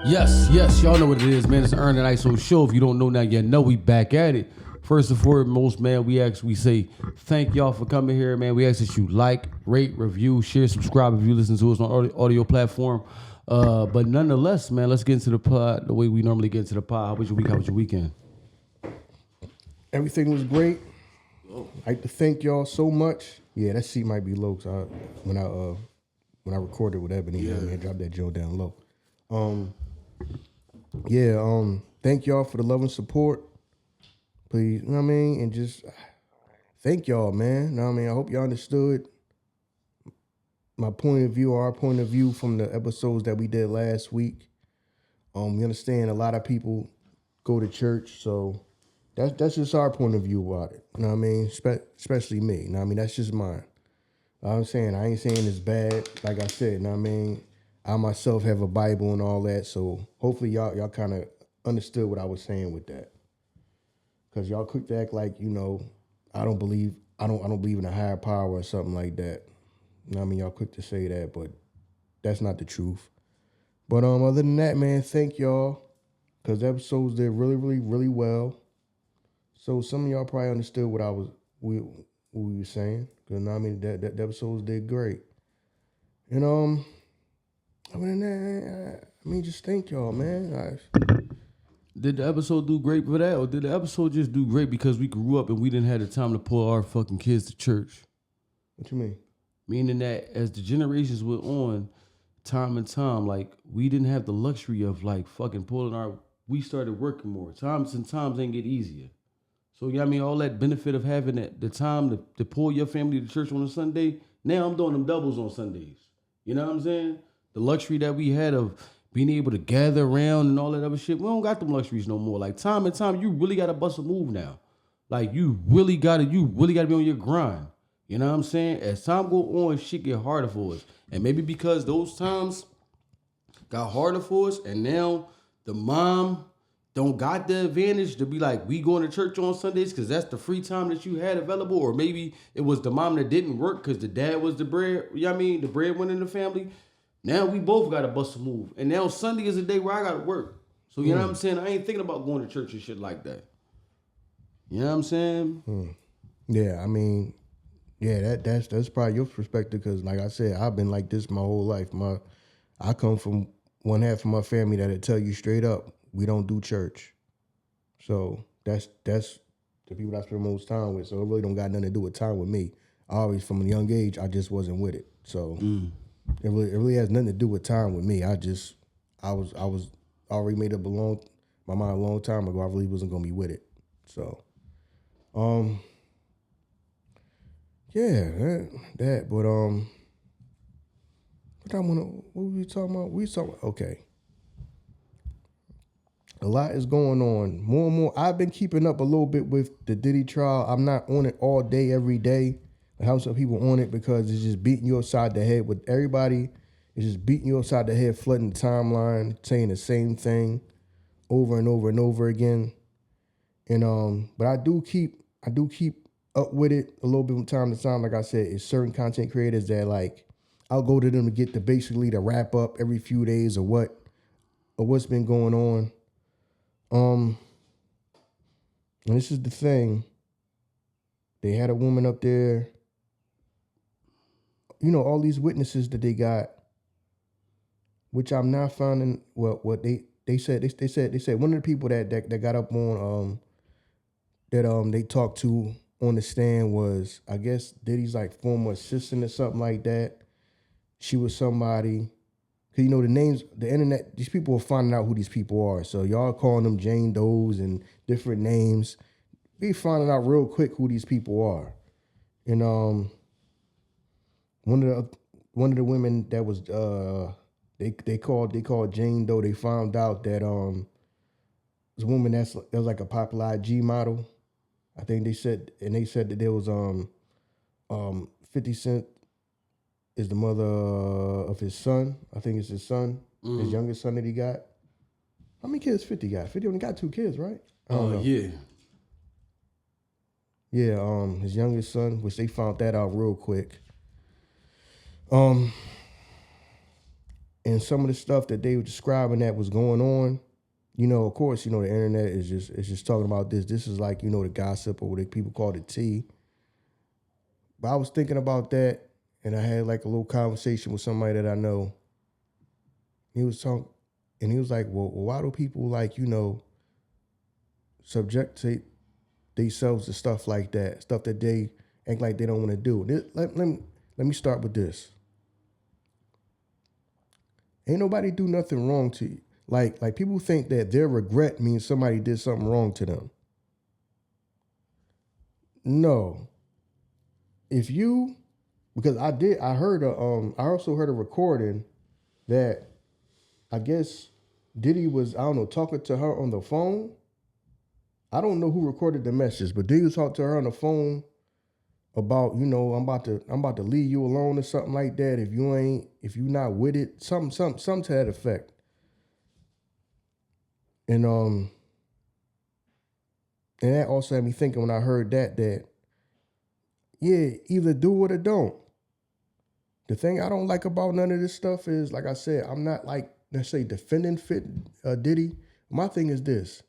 Yes, y'all know what it is, man. It's the Ern and Iso show. If you don't know now, you know we back at it. First and foremost, man, we say thank y'all for coming here, man. We ask that you like, rate, review, share, subscribe if you listen to us on audio platform. But nonetheless, man, let's get into the pod the way we normally get into the pod. How was your week? How was your weekend? Everything was great. I'd like to thank y'all so much. Yeah, that seat might be low. So when I recorded with Ebony, I dropped that joint down low. Thank y'all for the love and support. Please, you know what I mean? And just thank y'all, man. You know what I mean? I hope y'all understood my point of view or our point of view from the episodes that we did last week. We understand a lot of people go to church, so that's just our point of view about it. You know what I mean? Especially me. You know what I mean? That's just mine. I'm saying, I ain't saying it's bad. Like I said, you know what I mean? I myself have a Bible and all that, so hopefully y'all kind of understood what I was saying with that. Cause y'all quick to act like, you know, I don't believe in a higher power or something like that. You know what I mean? Y'all quick to say that, but that's not the truth. But other than that, man, thank y'all. Cause the episodes did really, really, really well. So some of y'all probably understood what we were saying. Cause you know what I mean, that the episodes did great. And other than that, I mean, just thank y'all, man. Did the episode do great for that, or did the episode just do great because we grew up and we didn't have the time to pull our fucking kids to church? What you mean? Meaning that as the generations went on, time and time, like we didn't have the luxury of like fucking we started working more. Times ain't get easier. So, you know what I mean? All that benefit of having the time to pull your family to church on a Sunday, now I'm doing them doubles on Sundays. You know what I'm saying? The luxury that we had of being able to gather around and all that other shit, we don't got them luxuries no more. Like time and time, you really got to bust a move now. Like you really got to be on your grind. You know what I'm saying? As time go on, shit get harder for us. And maybe because those times got harder for us, and now the mom don't got the advantage to be like, we going to church on Sundays because that's the free time that you had available. Or maybe it was the mom that didn't work because the dad was the the breadwinner in the family. Now we both got to bust a move. And now Sunday is a day where I got to work. So you know what I'm saying? I ain't thinking about going to church and shit like that. You know what I'm saying? Yeah, I mean, yeah, that's probably your perspective because, like I said, I've been like this my whole life. I come from one half of my family that'll tell you straight up, we don't do church. So that's the people I spend the most time with. So it really don't got nothing to do with time with me. I always, from a young age, I just wasn't with it. So it really has nothing to do with time with me. I was already made up my mind a long time ago. I really wasn't gonna be with it. So, yeah, that. But what were we talking about? Okay. A lot is going on. More and more. I've been keeping up a little bit with the Diddy trial. I'm not on it all day, every day. I have some people on it because it's just beating you upside the head with everybody. It's just beating you upside the head, flooding the timeline, saying the same thing over and over and over again. And but I do keep up with it a little bit from time to time. Like I said, it's certain content creators that like I'll go to them to get basically to wrap up every few days of what's been going on. And this is the thing. They had a woman up there. You know, all these witnesses that they got, which I'm not finding what they said. They said one of the people that got up on that they talked to on the stand was, I guess, Diddy's like former assistant or something like that. She was somebody. Cause you know the names, the internet, these people are finding out who these people are. So y'all calling them Jane Does and different names. We finding out real quick who these people are. And one of the women that was they called Jane Doe. They found out that this woman that was like a popular IG model. I think they said that there was 50 Cent is the mother of his son. I think it's his son, his youngest son that he got. How many kids 50 got? 50 only got 2 kids, right? Yeah. Yeah, his youngest son, which they found that out real quick. And some of the stuff that they were describing that was going on, of course, the internet is just talking about this. This is like, the gossip, or what people call the tea. But I was thinking about that, and I had like a little conversation with somebody that I know. He was talking, and he was like, well, why do people like, subject themselves to stuff like that, stuff that they act like they don't want to do? Let me start with this. Ain't nobody do nothing wrong to you. Like people think that their regret means somebody did something wrong to them. No. Because I also heard a recording that I guess Diddy was, I don't know, talking to her on the phone. I don't know who recorded the message, but Diddy was talking to her on the phone about, I'm about to leave you alone or something like that. If you're not with it, something to that effect. And that also had me thinking when I heard that yeah, either do it or don't. The thing I don't like about none of this stuff is, like I said, I'm not like, let's say, defending Diddy. My thing is this.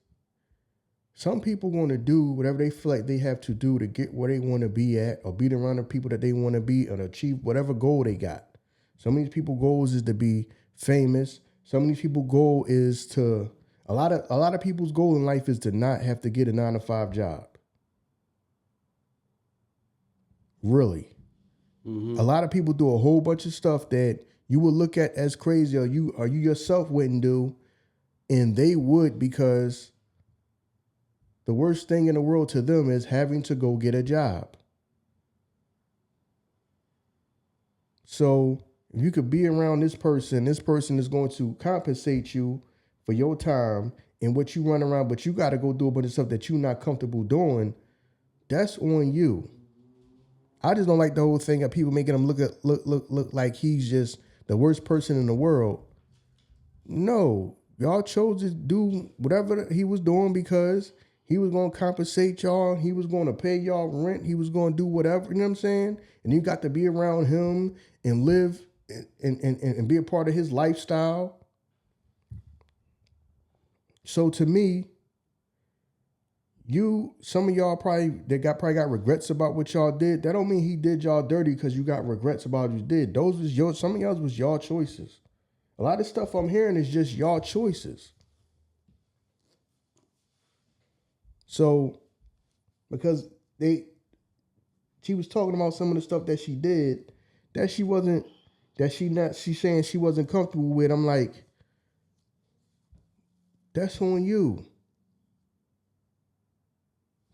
Some people want to do whatever they feel like they have to do to get where they want to be at, or be around the people that they want to be, and achieve whatever goal they got. Some of these people's goals is to be famous. Some of these people's goal is to, a lot of people's goal in life is to not have to get a 9-to-5 job. Really. Mm-hmm. A lot of people do a whole bunch of stuff that you would look at as crazy, or you yourself wouldn't do, and they would, because the worst thing in the world to them is having to go get a job. So if you could be around this person is going to compensate you for your time and what you run around, but you got to go do a bunch of stuff that you're not comfortable doing, that's on you. I just don't like the whole thing of people making him look like he's just the worst person in the world. No, y'all chose to do whatever he was doing because he was going to compensate y'all. He was going to pay y'all rent. He was going to do whatever, you know what I'm saying? And you got to be around him and live and be a part of his lifestyle. So to me, some of y'all probably got regrets about what y'all did. That don't mean he did y'all dirty because you got regrets about what you did. Some of y'all was y'all choices. A lot of stuff I'm hearing is just y'all choices. So, because she was talking about some of the stuff that she did that she's saying she wasn't comfortable with. I'm like, that's on you.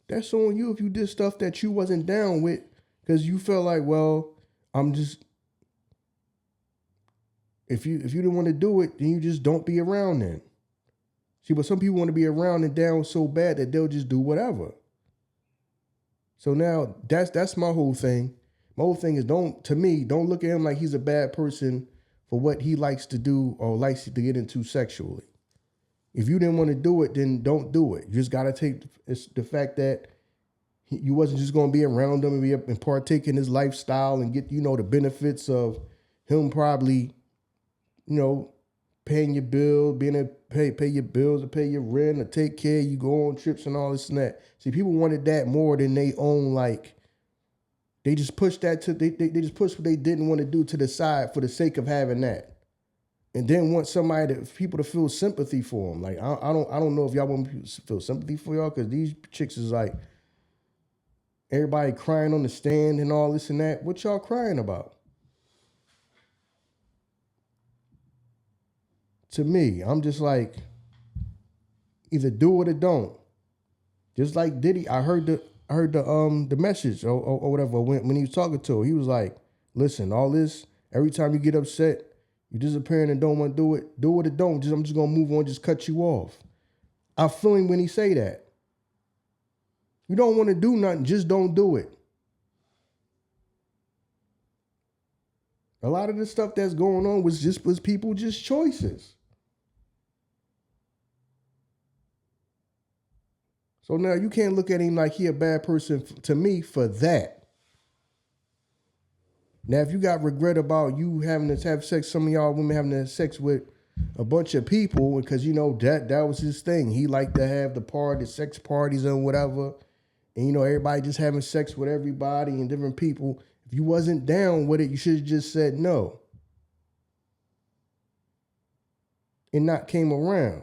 That's on you if you did stuff that you wasn't down with because you felt like, well, if you didn't want to do it, then you just don't be around then. See, but some people want to be around and down so bad that they'll just do whatever. So now that's my whole thing. My whole thing is don't look at him like he's a bad person for what he likes to do or likes to get into sexually. If you didn't want to do it, then don't do it. You just got to take the fact that you wasn't just going to be around him and partake in his lifestyle and get, the benefits of him probably, paying your bill, being able to pay your bills or pay your rent or take care of you, go on trips and all this and that. See, people wanted that more than they own, they just pushed that they just pushed what they didn't want to do to the side for the sake of having that. And then want people to feel sympathy for them. Like, I don't know if y'all want people to feel sympathy for y'all, because these chicks is like, everybody crying on the stand and all this and that. What y'all crying about? To me, I'm just like, either do it or don't. Just like Diddy, I heard the message or whatever when he was talking to her. He was like, listen, all this, every time you get upset, you disappearing and don't want to do it or don't. I'm just gonna move on, just cut you off. I feel him when he say that. You don't want to do nothing, just don't do it. A lot of the stuff that's going on was people just choices. So now you can't look at him like he a bad person to me for that. Now, if you got regret about you having to have sex, some of y'all women having to have sex with a bunch of people, because you know that was his thing. He liked to have the sex parties and whatever, and you know everybody just having sex with everybody and different people. If you wasn't down with it, you should have just said no and not came around.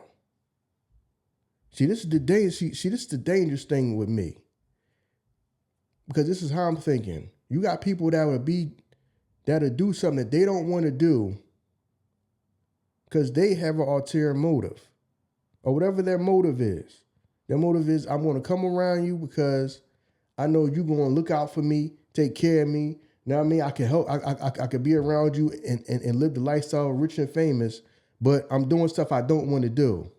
See, this is the this is the dangerous thing with me, because this is how I'm thinking. You got people that'll do something that they don't want to do because they have an ulterior motive, or whatever their motive is. Their motive is, I'm going to come around you because I know you're going to look out for me, take care of me. You know what I mean? I can help. I can be around you and live the lifestyle rich and famous, but I'm doing stuff I don't want to do.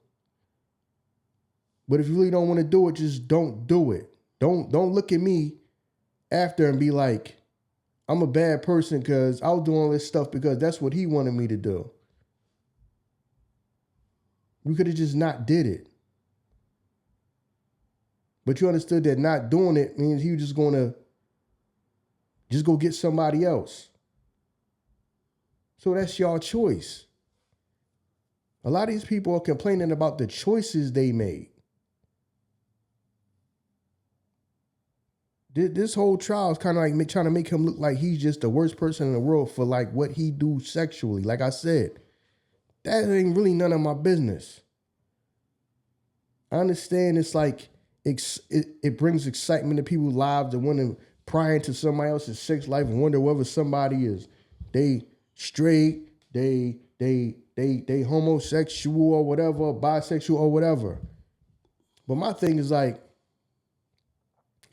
But if you really don't want to do it, just don't do it. Don't look at me after and be like, I'm a bad person because I was doing all this stuff because that's what he wanted me to do. You could have just not did it. But you understood that not doing it means he was just going to just go get somebody else. So that's y'all choice. A lot of these people are complaining about the choices they made. This whole trial is kind of like trying to make him look like he's just the worst person in the world for like what he do sexually. Like I said, that ain't really none of my business. I understand it's like it brings excitement to people's lives that want to pry into somebody else's sex life and wonder whether somebody is they straight, they homosexual or whatever, bisexual or whatever. But my thing is like,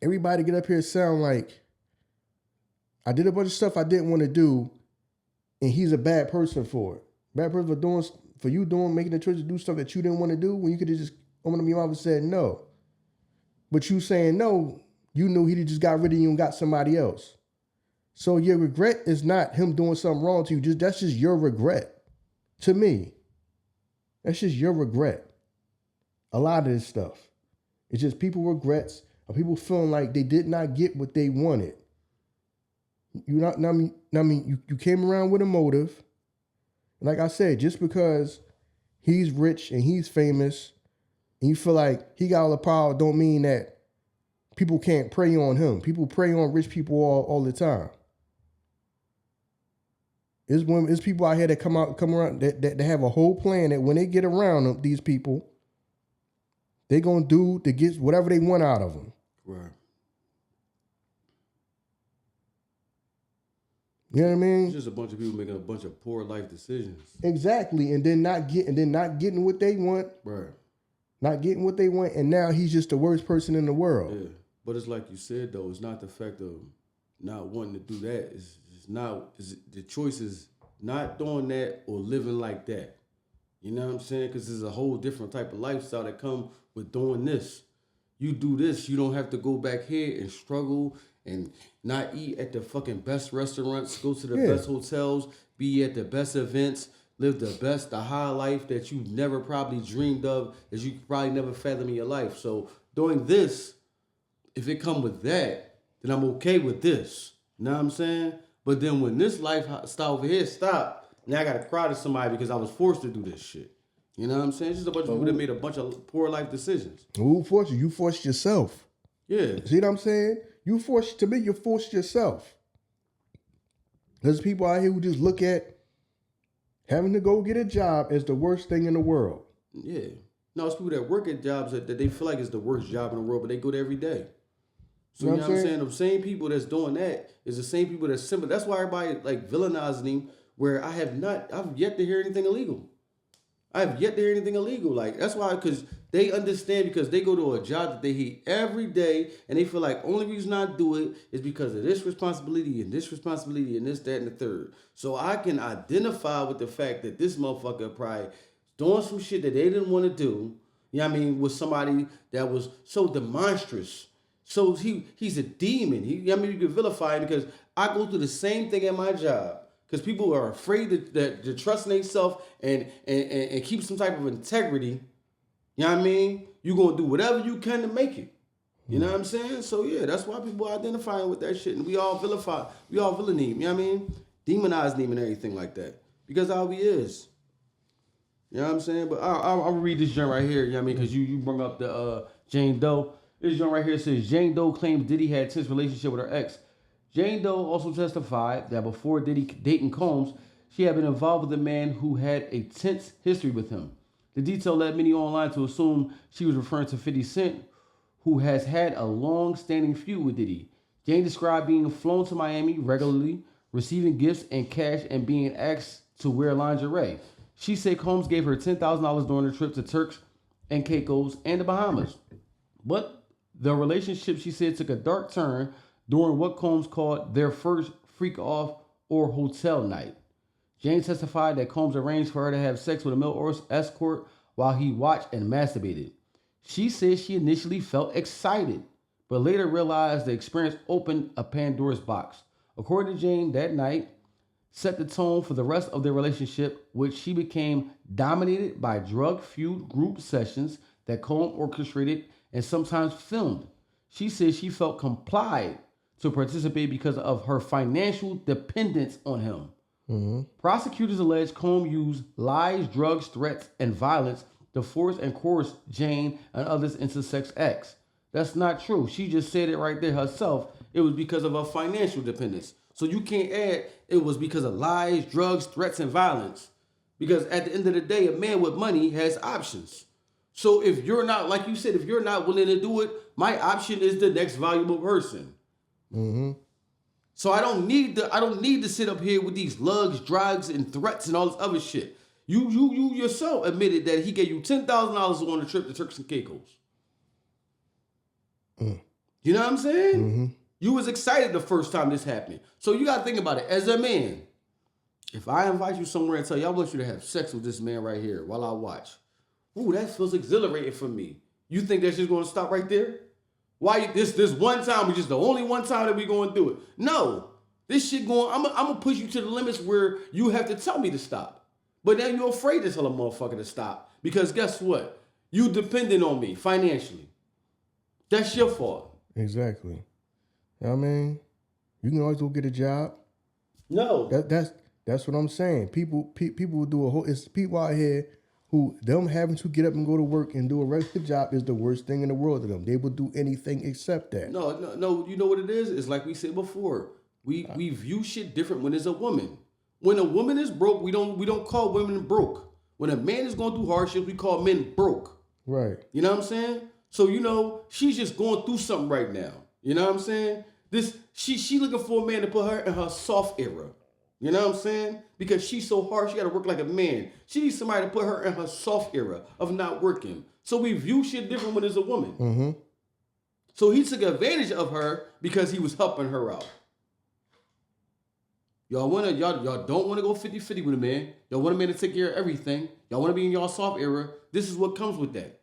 everybody get up here and sound like I did a bunch of stuff I didn't want to do, and he's a bad person for it. Bad person making the choice to do stuff that you didn't want to do when you could have just opened up your mouth and said no. But you saying no, you knew he just got rid of you and got somebody else. So your regret is not him doing something wrong to you. That's just your regret. To me, that's just your regret. A lot of this stuff. It's just people regrets. People feeling like they did not get what they wanted. You came around with a motive. And like I said, just because he's rich and he's famous and you feel like he got all the power don't mean that people can't prey on him. People prey on rich people all the time. There's people out here that come around that have a whole plan that when they get around them, these people, they're going to do to get whatever they want out of them. Right. You know what I mean? It's just a bunch of people making a bunch of poor life decisions. Exactly, and then not getting what they want. Right. Not getting what they want, and now he's just the worst person in the world. Yeah, but it's like you said though. It's not the fact of not wanting to do that. It's the choice is not doing that or living like that. You know what I'm saying? Because there's a whole different type of lifestyle that come with doing this. You do this, you don't have to go back here and struggle and not eat at the fucking best restaurants, go to the best hotels, be at the best events, live the high life that you never probably dreamed of, that you probably never fathomed in your life. So doing this, if it come with that, then I'm okay with this. You know what I'm saying? But then when this lifestyle over here stop, now I gotta cry to somebody because I was forced to do this shit. You know what I'm saying? It's just a bunch of people that made a bunch of poor life decisions. Who forced you? You forced yourself. Yeah. See what I'm saying? You forced yourself. There's people out here who just look at having to go get a job as the worst thing in the world. Yeah. No, it's people that work at jobs that they feel like it's the worst job in the world, but they go there every day. So you know what I'm saying? The same people that's doing that is the same people that's simple. That's why everybody like villainizing him, where I've yet to hear anything illegal. Like, that's why, because they understand, because they go to a job that they hate every day, and they feel like only reason I do it is because of this responsibility and this responsibility and this, that, and the third. So I can identify with the fact that this motherfucker probably doing some shit that they didn't want to do, you know what I mean, with somebody that was so demonstrous. So he's a demon. You can vilify him because I go through the same thing at my job. Because people are afraid to trust in themselves and keep some type of integrity. You know what I mean? You're going to do whatever you can to make it. You know what I'm saying? So yeah, that's why people are identifying with that shit, and we all vilify, we all villain him. You know what I mean? Demonize him and everything like that because how he is. You know what I'm saying? But I'll read this joint right here. You know what I mean? Because you brought up the Jane Doe. This joint right here says Jane Doe claims Diddy had a tense relationship with her ex. Jane Doe also testified that before Diddy dating Combs, she had been involved with a man who had a tense history with him. The detail led many online to assume she was referring to 50 Cent, who has had a long-standing feud with Diddy. Jane described being flown to Miami regularly, receiving gifts and cash, and being asked to wear lingerie. She said Combs gave her $10,000 during her trip to Turks and Caicos and the Bahamas. But the relationship, she said, took a dark turn during what Combs called their first freak-off or hotel night. Jane testified that Combs arranged for her to have sex with a male escort while he watched and masturbated. She said she initially felt excited, but later realized the experience opened a Pandora's box. According to Jane, that night set the tone for the rest of their relationship, which she became dominated by drug-fueled group sessions that Combs orchestrated and sometimes filmed. She said she felt complied to participate because of her financial dependence on him. Mm-hmm. Prosecutors allege Combs used lies, drugs, threats, and violence to force and coerce Jane and others into sex acts. That's not true. She just said it right there herself. It was because of her financial dependence. So you can't add it was because of lies, drugs, threats, and violence. Because at the end of the day, a man with money has options. So if you're not, like you said, if you're not willing to do it, my option is the next valuable person. Mm-hmm. So I don't need to sit up here with these lugs, drugs, and threats and all this other shit. You yourself admitted that he gave you $10,000 on a trip to Turks and Caicos. You know what I'm saying? Mm-hmm. You was excited the first time this happened. So you got to think about it. As a man, if I invite you somewhere and tell you I want you to have sex with this man right here while I watch, ooh, that feels exhilarating for me. You think that's just going to stop right there? Why this one time is just the only one time that we going to do it? No. This shit going, I'm going to push you to the limits where you have to tell me to stop. But then you're afraid to tell a motherfucker to stop. Because guess what? You dependent on me financially. That's your fault. Exactly. You know what I mean? You can always go get a job. No. That's what I'm saying. People will do it's people out here who them having to get up and go to work and do a regular job is the worst thing in the world to them. They will do anything except that. No. You know what it is? It's like we said before. We view shit different when it's a woman. When a woman is broke, we don't call women broke. When a man is going through hardships, we call men broke. Right. You know what I'm saying? So she's just going through something right now. You know what I'm saying? She looking for a man to put her in her soft era. You know what I'm saying? Because she's so hard, she got to work like a man. She needs somebody to put her in her soft era of not working. So we view shit different when it's a woman. Mm-hmm. So he took advantage of her because he was helping her out. Y'all don't want to go 50-50 with a man. Y'all want a man to take care of everything. Y'all want to be in y'all soft era. This is what comes with that.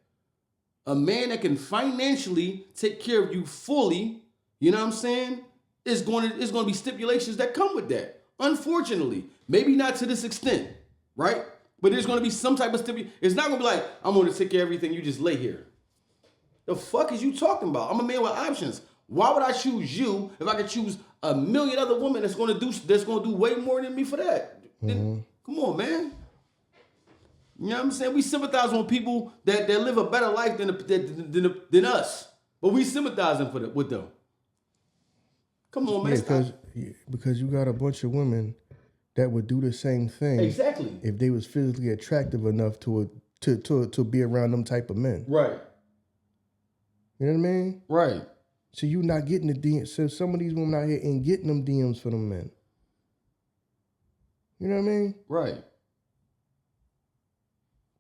A man that can financially take care of you fully, you know what I'm saying, is going to be stipulations that come with that. Unfortunately, maybe not to this extent, right? But there's going to be some type of stipulation. It's not going to be like, I'm going to take care of everything, you just lay here. The fuck is you talking about? I'm a man with options. Why would I choose you if I could choose a million other women that's going to do way more than me for that? Mm-hmm. Come on, man. You know what I'm saying? We sympathize with people that live a better life than us, but we sympathize with them. Come on, man. Because you got a bunch of women that would do the same thing. Exactly. If they was physically attractive enough to be around them type of men. Right. You know what I mean? Right. So you not getting the DMs. So some of these women out here ain't getting them DMs for them men. You know what I mean? Right.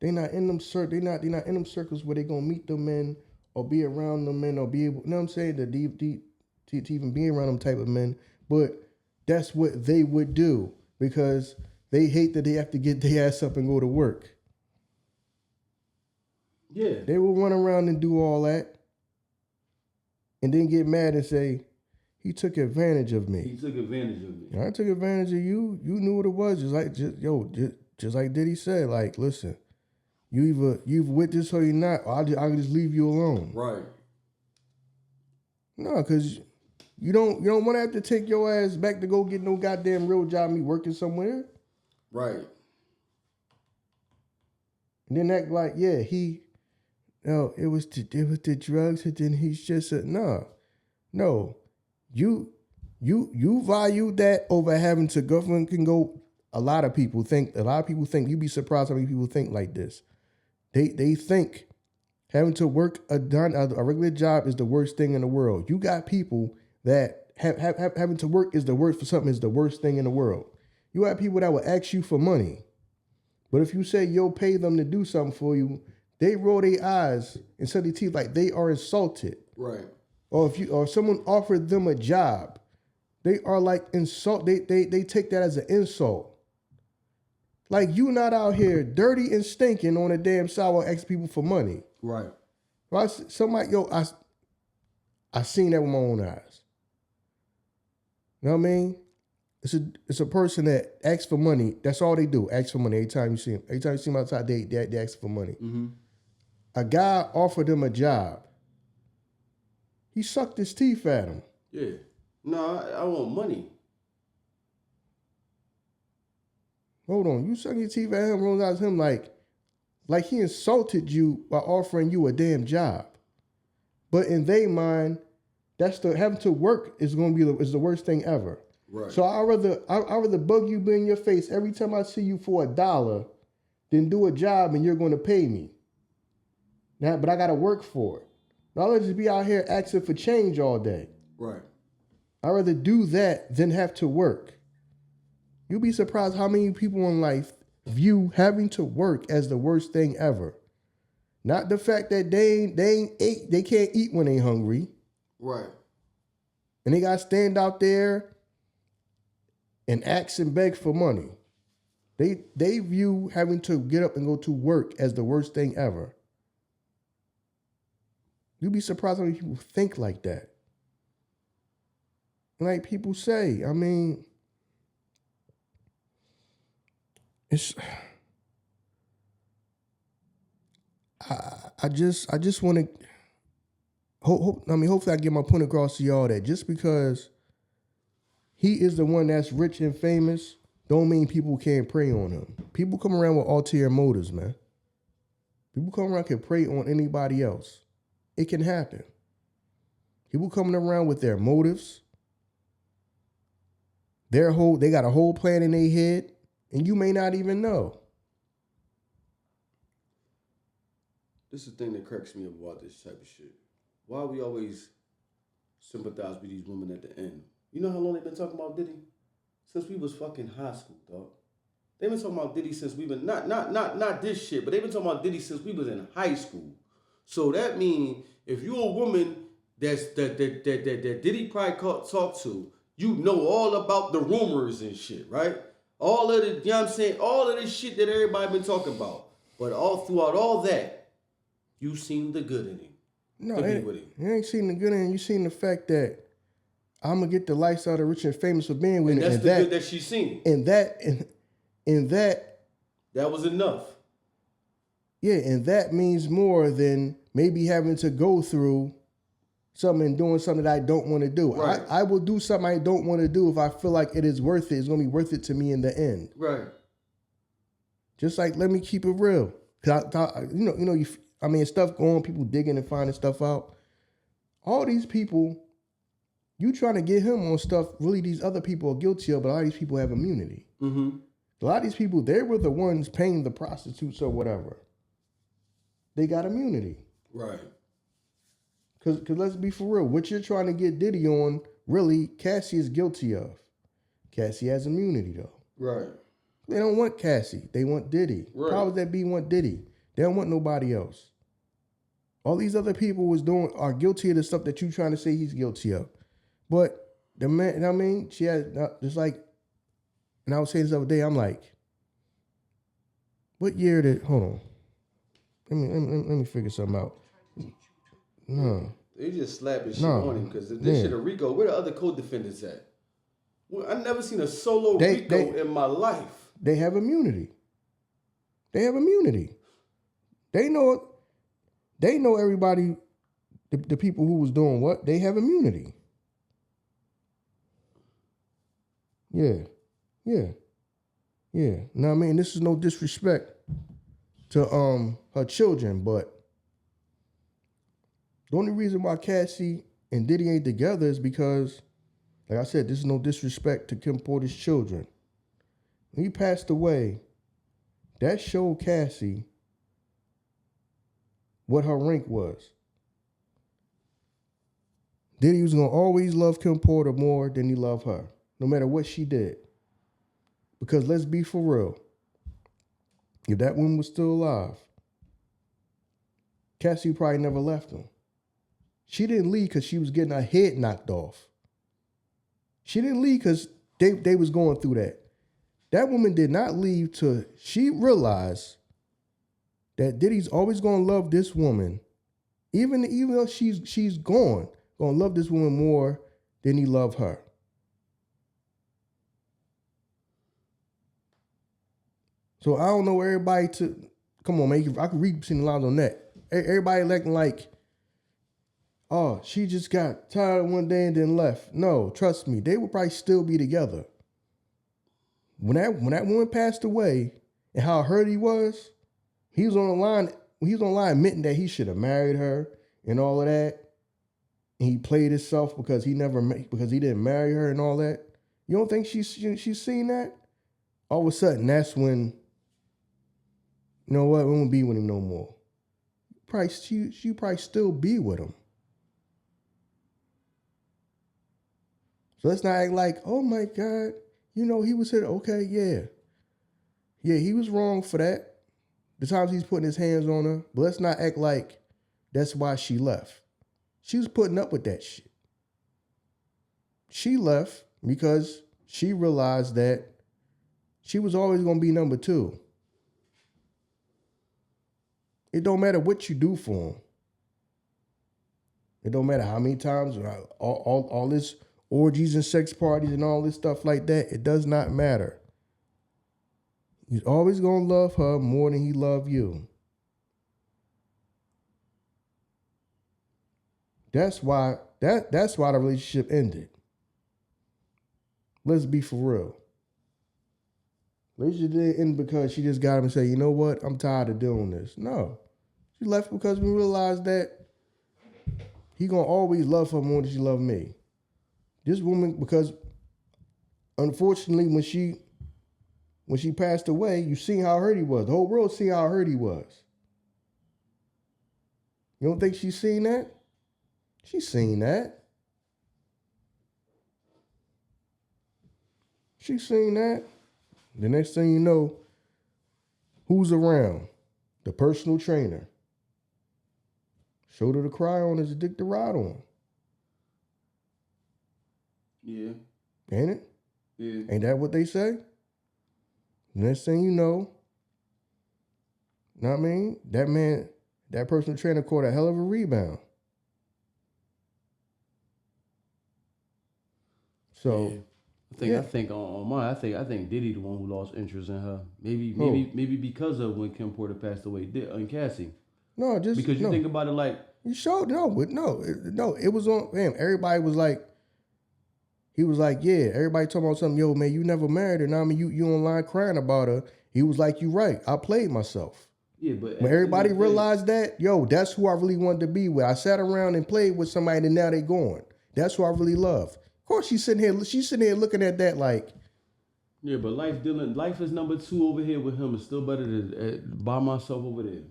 They not in them circles where they gonna meet them men or be around them men or be able. You know what I'm saying? To even be around them type of men. But that's what they would do because they hate that they have to get their ass up and go to work. Yeah. They will run around and do all that. And then get mad and say, he took advantage of me. He took advantage of me. I took advantage of you. You knew what it was. Just like Diddy said, like, listen, you've with this or you're not, or I'll just leave you alone. Right. No, because you don't want to have to take your ass back to go get no goddamn real job. Me working somewhere, Right. and then act like it was the drugs, and then he's just no. You value that over having to government can go. A lot of people think. You'd be surprised how many people think like this. They think having to work a regular job is the worst thing in the world. You got people that having to work is the worst for something is the worst thing in the world. You have people that will ask you for money, but if you say you'll pay them to do something for you, they roll their eyes and set their teeth like they are insulted. Right. Or if someone offered them a job, they are like insult. They take that as an insult. Like you not out here dirty and stinking on a damn sidewalk asking people for money. Right. I seen that with my own eyes. You know what I mean? It's a person that asks for money. That's all they do. Ask for money every time you see them. Every time you see them outside, they ask for money. Mm-hmm. A guy offered them a job. He sucked his teeth at him. Yeah. No, I want money. Hold on. You suck your teeth at him, rolls out him like he insulted you by offering you a damn job. But in their mind, having to work is going to be the worst thing ever. Right. So I rather bug you in your face every time I see you for $1 than do a job and you're going to pay me. Now, but I got to work for it. Now let's just be out here asking for change all day. Right. I'd rather do that than have to work. You'll be surprised how many people in life view having to work as the worst thing ever. Not the fact that they can't eat when they hungry. Right. And they gotta stand out there and ask and beg for money. They view having to get up and go to work as the worst thing ever. You'd be surprised how many people think like that. Like people say, I mean, it's. I just want to. Hopefully, I get my point across to y'all that just because he is the one that's rich and famous, don't mean people can't prey on him. People come around with ulterior motives, man. People come around can prey on anybody else. It can happen. People coming around with their motives. They got a whole plan in their head, and you may not even know. This is the thing that cracks me up about this type of shit. Why we always sympathize with these women at the end? You know how long they've been talking about Diddy? Since we was fucking high school, dog. They've been talking about Diddy since we been not this shit, but they've been talking about Diddy since we was in high school. So that means if you're a woman that Diddy probably talked to, you know all about the rumors and shit, right? All of the, you know what I'm saying? All of this shit that everybody been talking about. But all throughout all that, you seen the good in him. No, you ain't seen the good in him. You seen the fact that I'm gonna get the lifestyle of rich and famous for being with him. And that's the good that she's seen. And that was enough. Yeah, and that means more than maybe having to go through something and doing something that I don't want to do. Right. I will do something I don't want to do if I feel like it is worth it. It's gonna be worth it to me in the end. Right. Just like, let me keep it real. Stuff going on, people digging and finding stuff out. All these people, you trying to get him on stuff, really these other people are guilty of, but a lot of these people have immunity. Mm-hmm. A lot of these people, they were the ones paying the prostitutes or whatever. They got immunity. Right. Because let's be for real, what you're trying to get Diddy on, really, Cassie is guilty of. Cassie has immunity, though. Right. They don't want Cassie. They want Diddy. Right. Powers that be want Diddy. They don't want nobody else. All these other people are guilty of the stuff that you're trying to say he's guilty of. But the man, you know what I mean? She has, just like, and I was saying this other day, I'm like, what year did, hold on. Let me figure something out. No. They just slapping shit on him because this shit a Rico. Where the other co-defendants at? Well, I never seen a solo Rico in my life. They have immunity. They have immunity. They know everybody The people who was doing what? They have immunity. Yeah. Yeah. Yeah. Now I mean, this is no disrespect to her children, but the only reason why Cassie and Diddy ain't together is because, like I said, this is no disrespect to Kim Porter's children. When he passed away, that showed Cassie what her rank was. Diddy was gonna always love Kim Porter more than he loved her, no matter what she did. Because let's be for real, if that woman was still alive, Cassie probably never left him. She didn't leave because she was getting her head knocked off. She didn't leave because they was going through that. That woman did not leave till she realized that Diddy's always gonna love this woman, even though she's gonna love this woman more than he loved her. So I don't know everybody come on, man. I can read between the lines on that. Everybody acting like, oh, she just got tired one day and then left. No, trust me, they would probably still be together. When that woman passed away and how hurt he was on the line. He was on the line admitting that he should have married her and all of that. And he played himself because he didn't marry her and all that. You don't think she's seen that? All of a sudden, that's when, you know what, we won't be with him no more. She probably still be with him. So let's not act like, oh my God, you know, he was here. Okay, yeah. Yeah, he was wrong for that. The times he's putting his hands on her. But let's not act like that's why she left. She was putting up with that shit. She left because she realized that she was always going to be number two. It don't matter what you do for him. It don't matter how many times, all this orgies and sex parties and all this stuff like that. It does not matter. He's always going to love her more than he loved you. That's why the relationship ended. Let's be for real. Relationship didn't end because she just got him and said, you know what, I'm tired of doing this. No. She left because we realized that he gonna always love her more than she loved me. This woman, because unfortunately when she passed away, you seen how hurt he was. The whole world seen how hurt he was. You don't think she's seen that? She's seen that. She's seen that. The next thing you know, who's around? The personal trainer. Shoulder to cry on is a dick to ride on. Yeah. Ain't it? Yeah. Ain't that what they say? The next thing you know what I mean? That personal trainer caught a hell of a rebound. So yeah. I think on mine, I think Diddy the one who lost interest in her. Maybe because of when Kim Porter passed away, and Cassie. No, just because you think about it like you showed it was on him. Everybody was like, he was like, yeah. Everybody talking about something. Yo, man, you never married her. Now I mean, you online crying about her. He was like, you right. I played myself. Yeah, but when everybody realized that, yo, that's who I really wanted to be with. I sat around and played with somebody, and now they gone. That's who I really love. Of course, she's sitting here looking at that like. Yeah, but life is number two over here with him. It's still better than by myself over there.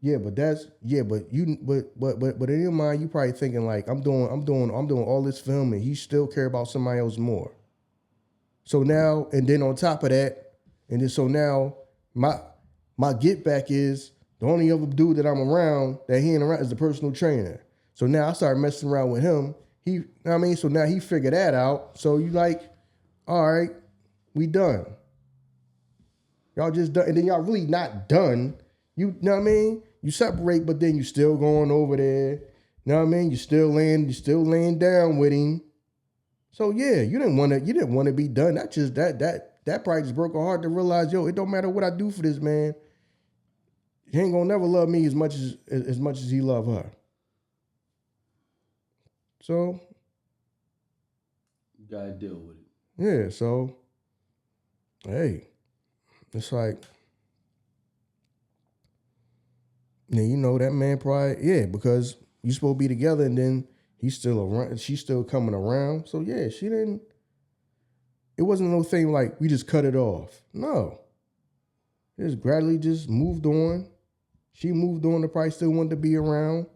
Yeah, but but in your mind, you probably thinking like, I'm doing all this filming. He still care about somebody else more. So now, and then on top of that, and then so now my get back is the only other dude that I'm around that he ain't around is the personal trainer. So now I started messing around with him. So now he figured that out. So you like, all right, we done. Y'all just done, and then y'all really not done. You know what I mean? You separate, but then you still going over there. You know what I mean? You still laying down with him. So yeah, you didn't want to be done. That probably just broke her heart to realize, yo, it don't matter what I do for this man. He ain't gonna never love me as much as he love her. So You gotta deal with it. yeah, so hey, it's like, yeah, you know, that man probably, because you supposed to be together and then he's still around, she's still coming around. So yeah, it wasn't no thing like we just cut it off. No. It just gradually just moved on. She moved on and probably still wanted to be around.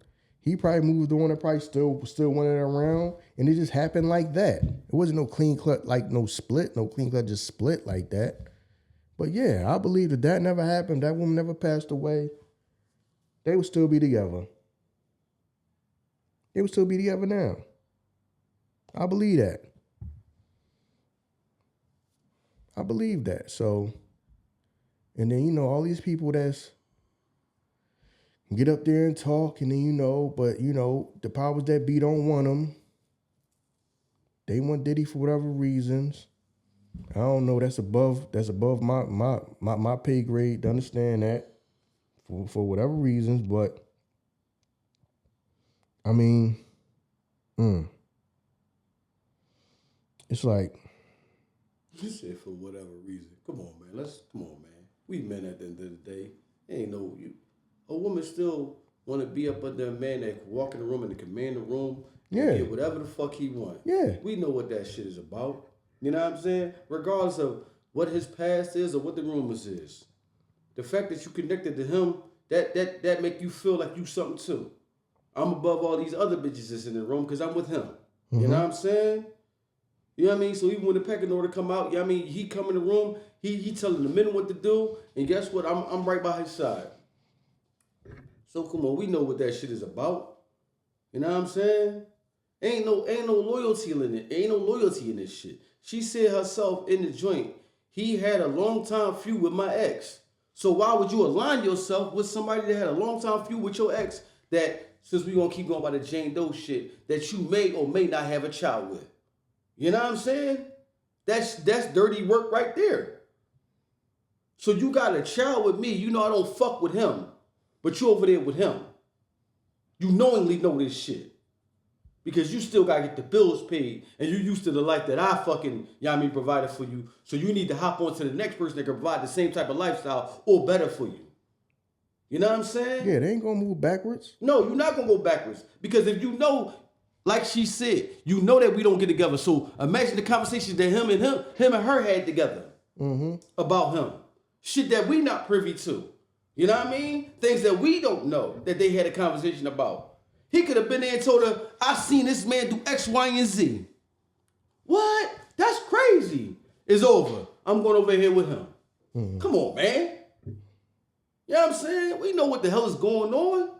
He probably moved on and probably still wanted it around. And it just happened like that. It wasn't no clean cut, like no clean cut, just split like that. But yeah, I believe that never happened. That woman never passed away. They would still be together. They would still be together now. I believe that. I believe that. So, and then, you know, all these people that's get up there and talk, and then, you know, but, you know, the powers that be don't want them. They want Diddy for whatever reasons. I don't know. That's above my pay grade to understand that for whatever reasons. But I mean, it's like, You said for whatever reason. Come on, man. We men at the end of the day. Ain't no a woman still want to be up under a man that can walk in the room and command the room. Yeah. And get whatever the fuck he want. Yeah. We know what that shit is about. You know what I'm saying? Regardless of what his past is or what the rumors is. The fact that you connected to him, that make you feel like you something too. I'm above all these other bitches that's in the room because I'm with him. Mm-hmm. You know what I'm saying? You know what I mean? So even when the pecking order come out, you know what I mean? He come in the room, he telling the men what to do, and guess what? I'm right by his side. So come on, we know what that shit is about. You know what I'm saying? Ain't no loyalty in it. Ain't no loyalty in this shit. She said herself in the joint, he had a long time feud with my ex. So why would you align yourself with somebody that had a long time feud with your ex that, since we gonna keep going by the Jane Doe shit, that you may or may not have a child with? You know what I'm saying? That's dirty work right there. So you got a child with me. You know I don't fuck with him, but you over there with him. You knowingly know this shit. Because you still gotta get the bills paid, and you used to the life that I fucking, you know what I mean, provided for you. So you need to hop on to the next person that can provide the same type of lifestyle or better for you. You know what I'm saying? Yeah, they ain't gonna move backwards. No, you're not gonna go backwards. Because if you know, like she said, you know that we don't get together. So imagine the conversations that him and her had together about him. Shit that we not privy to. You know what I mean? Things that we don't know that they had a conversation about. He could have been there and told her, I seen this man do X, Y, and Z. What? That's crazy. It's over. I'm going over here with him. Come on, man. You know what I'm saying? We know what the hell is going on.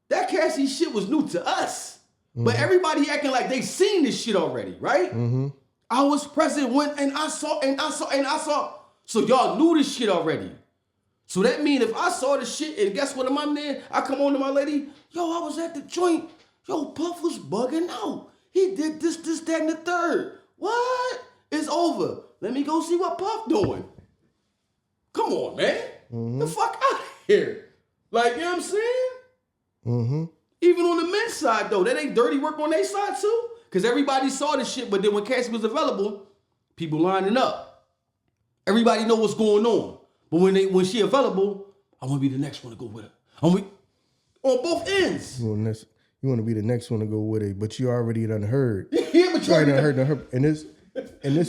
That Cassie shit was new to us. But everybody acting like they seen this shit already, right? I was present when, and I saw. So y'all knew this shit already. So that mean if I saw the shit and guess what, I'm there, I come on to my lady, yo, I was at the joint. Yo, Puff was bugging out. He did this, that, and the third. What? It's over. Let me go see what Puff doing. Come on, man. The fuck out of here. Like, you know what I'm saying? Even on the men's side, though, that ain't dirty work on their side, too. Because everybody saw this shit, but then when Cassie was available, people lining up. Everybody know what's going on. But when she available, I want to be the next one to go with her. On both ends. You want to be the next one to go with it, but you already done heard. Yeah, but you already done heard. And this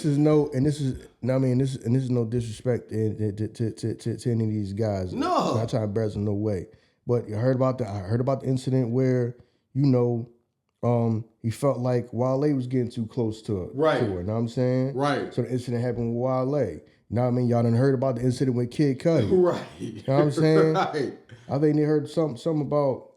is no disrespect to any of these guys. No. I'm not trying to embarrass them, no way. But I heard about the incident where, you know, he felt like Wale was getting too close to her. Right. To her, you know what I'm saying? Right. So the incident happened with Wale. You know what I mean? Y'all done heard about the incident with Kid Cudi. Right. You know what I'm saying? Right. I think they heard something about,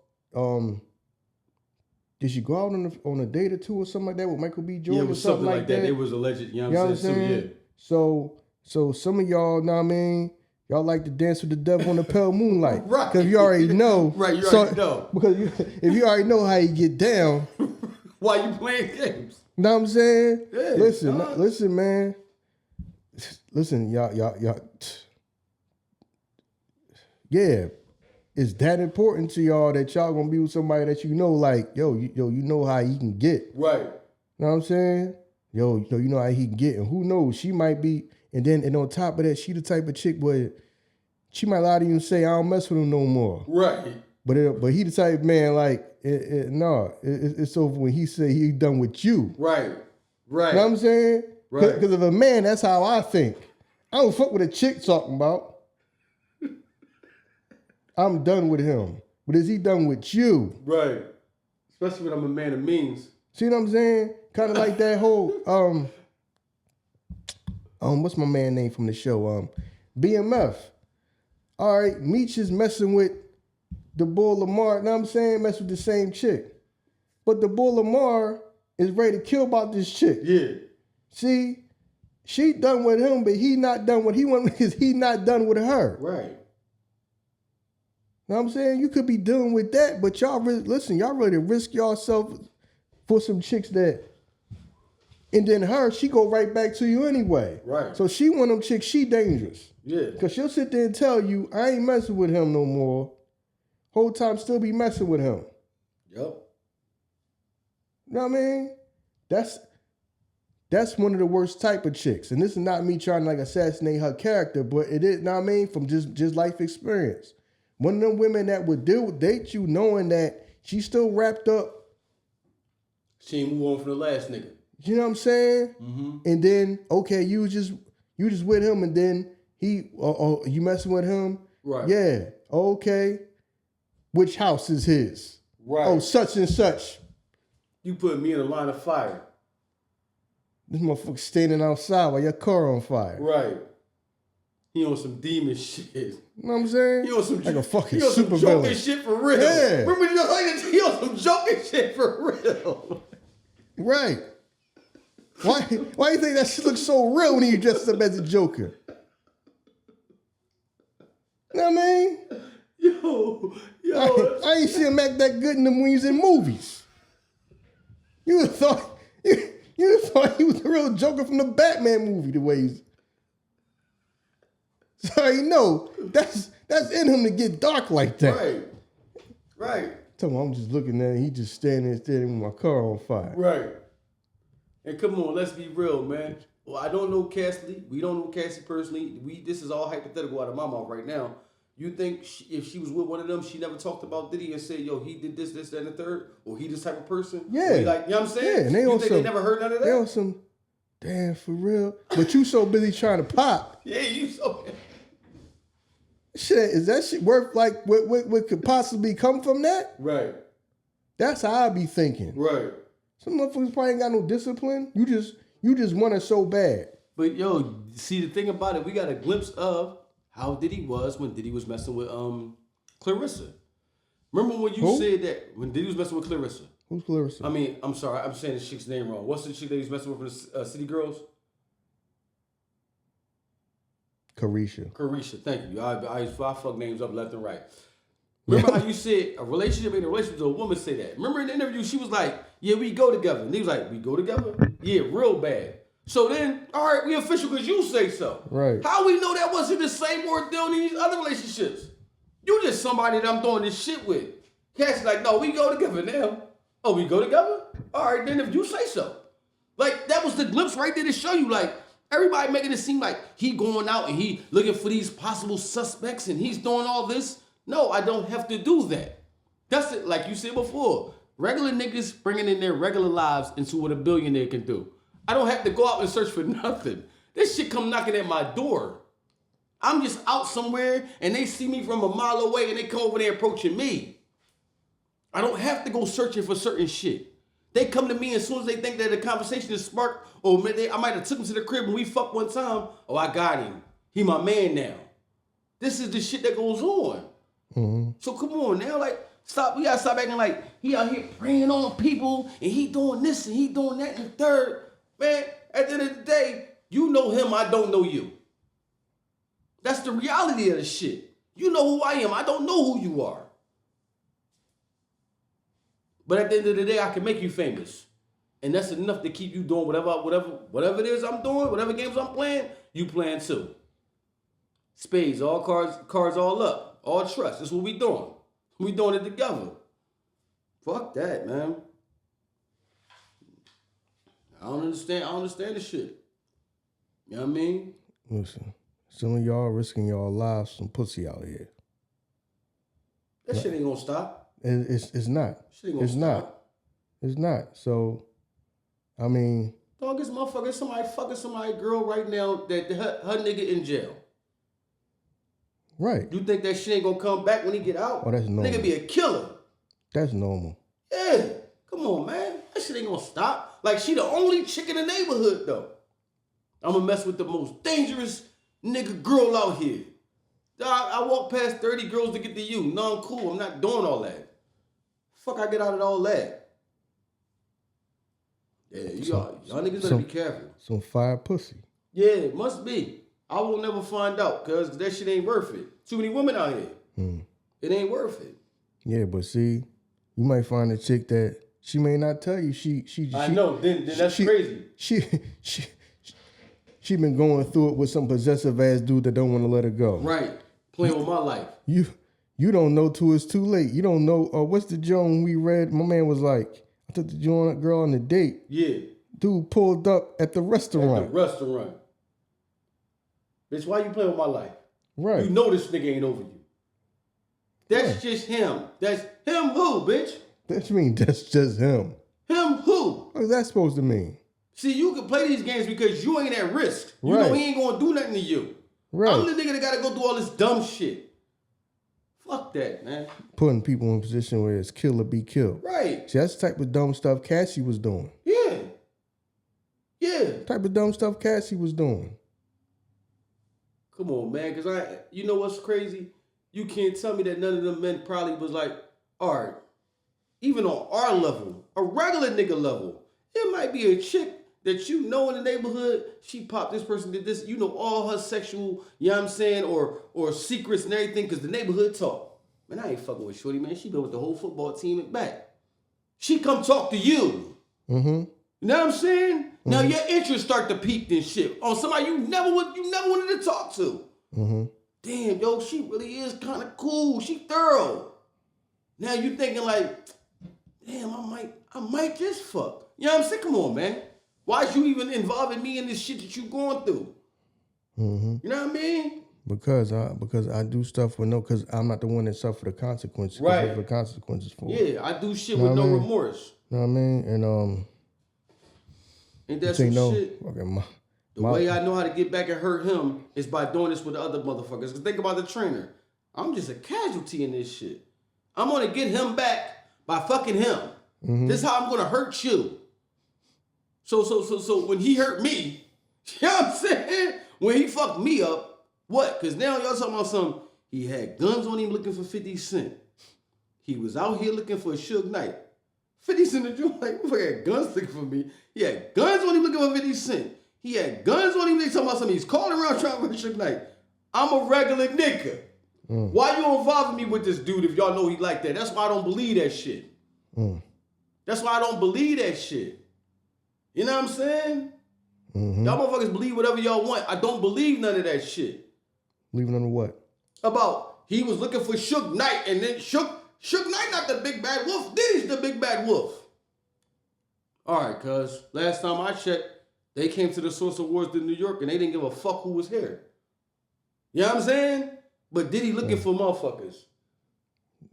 did she go out on a date or two or something like that with Michael B. Jordan? Yeah, it was something like that. It was alleged, you know what I'm saying? So some of y'all, know what I mean? Y'all like to dance with the devil in the pale moonlight. Right. Because you already know. Right, you already know. Because if you already know how you get down. Why you playing games? Know what I'm saying? Yeah, listen, man. Listen, y'all. Yeah. is that important to y'all that y'all gonna be with somebody that you know, like, you know how he can get. Right. You know what I'm saying? You know how he can get. And who knows, she might be, and on top of that, she the type of chick where she might lie to you and say, I don't mess with him no more. Right. But he the type of man, like, it's over when he say he done with you. Right. Right. You know what I'm saying? Right. Because of a man, that's how I think. I don't fuck with a chick talking about. I'm done with him. But is he done with you? Right. Especially when I'm a man of means. See what I'm saying? Kind of like that whole, what's my man name from the show? BMF. All right, Meech is messing with the boy Lamar, you know what I'm saying? Mess with the same chick. But the boy Lamar is ready to kill about this chick. Yeah. See, she done with him, but he not done what he want because he not done with her. Right. You know what I'm saying? You could be dealing with that, but y'all ready to risk yourself for some chicks that, and then she go right back to you anyway. Right. So she one of them chicks, she dangerous. Yeah. Because she'll sit there and tell you, I ain't messing with him no more. Whole time still be messing with him. Yep. You know what I mean? That's one of the worst type of chicks. And this is not me trying to like assassinate her character, but it is, you know what I mean? From just life experience. One of them women that would date you knowing that she's still wrapped up. She ain't move on from the last nigga. You know what I'm saying? Mm-hmm. And then, okay, you just with him and then you messing with him? Right. Yeah. Okay. Which house is his? Right. Oh, such and such. You put me in a line of fire. This motherfucker standing outside while your car on fire. Right. He on some demon shit. You know what I'm saying? He on some like a fucking he on some super joking villain. shit for real. Yeah. Remember he on some joking shit for real. Right. Why you think that shit looks so real when he dressed up as a Joker? You know what I mean? Yo. I ain't seen him act that good in them when he was in movies. You would have thought he was the real Joker from the Batman movie, the way he's. So you know, that's in him to get dark like that. Right. Right. Tell me, I'm just looking at it, he just standing with my car on fire. Right. And come on, let's be real, man. Well, I don't know Cassie. We don't know Cassie personally. This is all hypothetical out of my mouth right now. You think if she was with one of them, she never talked about Diddy and said, yo, he did this, that, and the third? Or he this type of person? Yeah. Or he like, you know what I'm saying? Yeah, and you think they never heard none of that? They on some, damn, for real. But you so busy trying to pop. Yeah, you so... Shit, is that shit worth like what could possibly come from that? Right. That's how I be thinking. Right. Some motherfuckers probably ain't got no discipline. You just want it so bad. But yo, see the thing about it, we got a glimpse of how Diddy was when Diddy was messing with Clarissa. Remember when you said that when Diddy was messing with Clarissa? Who's Clarissa? I mean, I'm sorry, I'm saying the chick's name wrong. What's the chick that he was messing with from the City Girls? Carisha, thank you. I fuck names up left and right. Remember how you said a relationship ain't a relationship to a woman say that? Remember in the interview, she was like, yeah, we go together. And he was like, we go together? Yeah, real bad. So then, all right, we official because you say so. Right. How we know that wasn't the same ordeal in these other relationships? You just somebody that I'm doing this shit with. Cassie's like, no, we go together now. Oh, we go together? All right, then if you say so. Like, that was the glimpse right there to show you, like, everybody making it seem like he going out and he looking for these possible suspects and he's doing all this. No, I don't have to do that. That's it, like you said before. Regular niggas bringing in their regular lives into what a billionaire can do. I don't have to go out and search for nothing. This shit come knocking at my door. I'm just out somewhere and they see me from a mile away and they come over there approaching me. I don't have to go searching for certain shit. They come to me as soon as they think that the conversation is sparked, or I might have took him to the crib and we fucked one time. Oh, I got him. He my man now. This is the shit that goes on. Mm-hmm. So come on now, like, stop. We gotta stop acting like he out here preying on people and he doing this and he doing that and the third. Man, at the end of the day, you know him, I don't know you. That's the reality of the shit. You know who I am, I don't know who you are. But at the end of the day, I can make you famous. And that's enough to keep you doing whatever it is I'm doing, whatever games I'm playing, you playing too. Spades, all cards all up. All trust. That's what we doing. We doing it together. Fuck that, man. I don't understand this shit. You know what I mean? Listen, some of y'all risking y'all lives some pussy out here. That shit ain't gonna stop. It's not. Shit ain't gonna stop. It's not. So, I mean, dog, this motherfucker, somebody fucking somebody girl right now that her nigga in jail. Right. You think that shit ain't gonna come back when he get out? Oh, that's normal. Nigga be a killer. That's normal. Yeah. Come on, man. That shit ain't gonna stop. Like, she the only chick in the neighborhood, though. I'm gonna mess with the most dangerous nigga girl out here. Dog, I walk past 30 girls to get to you. No, I'm cool. I'm not doing all that. Fuck, I get out of all that. Yeah, y'all niggas better be careful. Some fire pussy. Yeah, it must be. I will never find out because that shit ain't worth it. Too many women out here. It ain't worth it. Yeah, but see, you might find a chick that she may not tell you. I know. Then that's crazy. She been going through it with some possessive ass dude that don't want to let her go. Right. Playing with my life. You don't know till it's too late. You don't know. What's the joint we read? My man was like, I took the joint girl on a date. Yeah. Dude pulled up at the restaurant. Bitch, why you playing with my life? Right. You know this nigga ain't over you. That's just him. That's him who, bitch? That mean that's just him. Him who? What's that supposed to mean? See, you can play these games because you ain't at risk. You know he ain't gonna do nothing to you. Right. I'm the nigga that gotta go through all this dumb shit. Fuck that, man. Putting people in a position where it's kill or be killed. Right. See, that's the type of dumb stuff Cassie was doing. Yeah. Yeah. Type of dumb stuff Cassie was doing. Come on, man, because you know what's crazy? You can't tell me that none of them men probably was like, all right, even on our level, a regular nigga level, it might be a chick that you know in the neighborhood, she popped, this person did this, you know all her sexual, you know what I'm saying, or secrets and everything, because the neighborhood talk. Man, I ain't fucking with Shorty, man. She been with the whole football team and back. She come talk to you. Mm-hmm. You know what I'm saying? Mm-hmm. Now your interests start to peak and shit on somebody you never wanted to talk to. Mm-hmm. Damn, yo, she really is kind of cool. She thorough. Now you thinking like, damn, I might just fuck. You know what I'm saying? Come on, man. Why is you even involving me in this shit that you going through? Mm-hmm. You know what I mean? Because I do stuff with because I'm not the one that suffer the consequences. Right. The consequences for. Yeah, I do shit with no remorse. You know what I mean? And ain't that some shit? Okay, the way I know how to get back and hurt him is by doing this with the other motherfuckers. Because think about the trainer. I'm just a casualty in this shit. I'm going to get him back by fucking him. Mm-hmm. This is how I'm going to hurt you. So when he hurt me, you know what I'm saying? When he fucked me up, what? Because now y'all talking about something. He had guns on him looking for 50 Cent. He was out here looking for a Suge Knight. 50 Cent the joint, like, motherfucker had guns looking for me. He had guns on him looking for 50 Cent. He had guns on him. They talking about something. He's calling around trying to Suge Knight. I'm a regular nigga. Why you involving me with this dude if y'all know he like that? That's why I don't believe that shit. That's why I don't believe that shit. You know what I'm saying? Mm-hmm. Y'all motherfuckers believe whatever y'all want. I don't believe none of that shit. Believe none of what? About he was looking for Suge Knight and then Suge Knight not the big bad wolf. Diddy's the big bad wolf. All right, cuz last time I checked, they came to the Source Awards in New York and they didn't give a fuck who was here. You know what I'm saying? But Diddy looking for motherfuckers.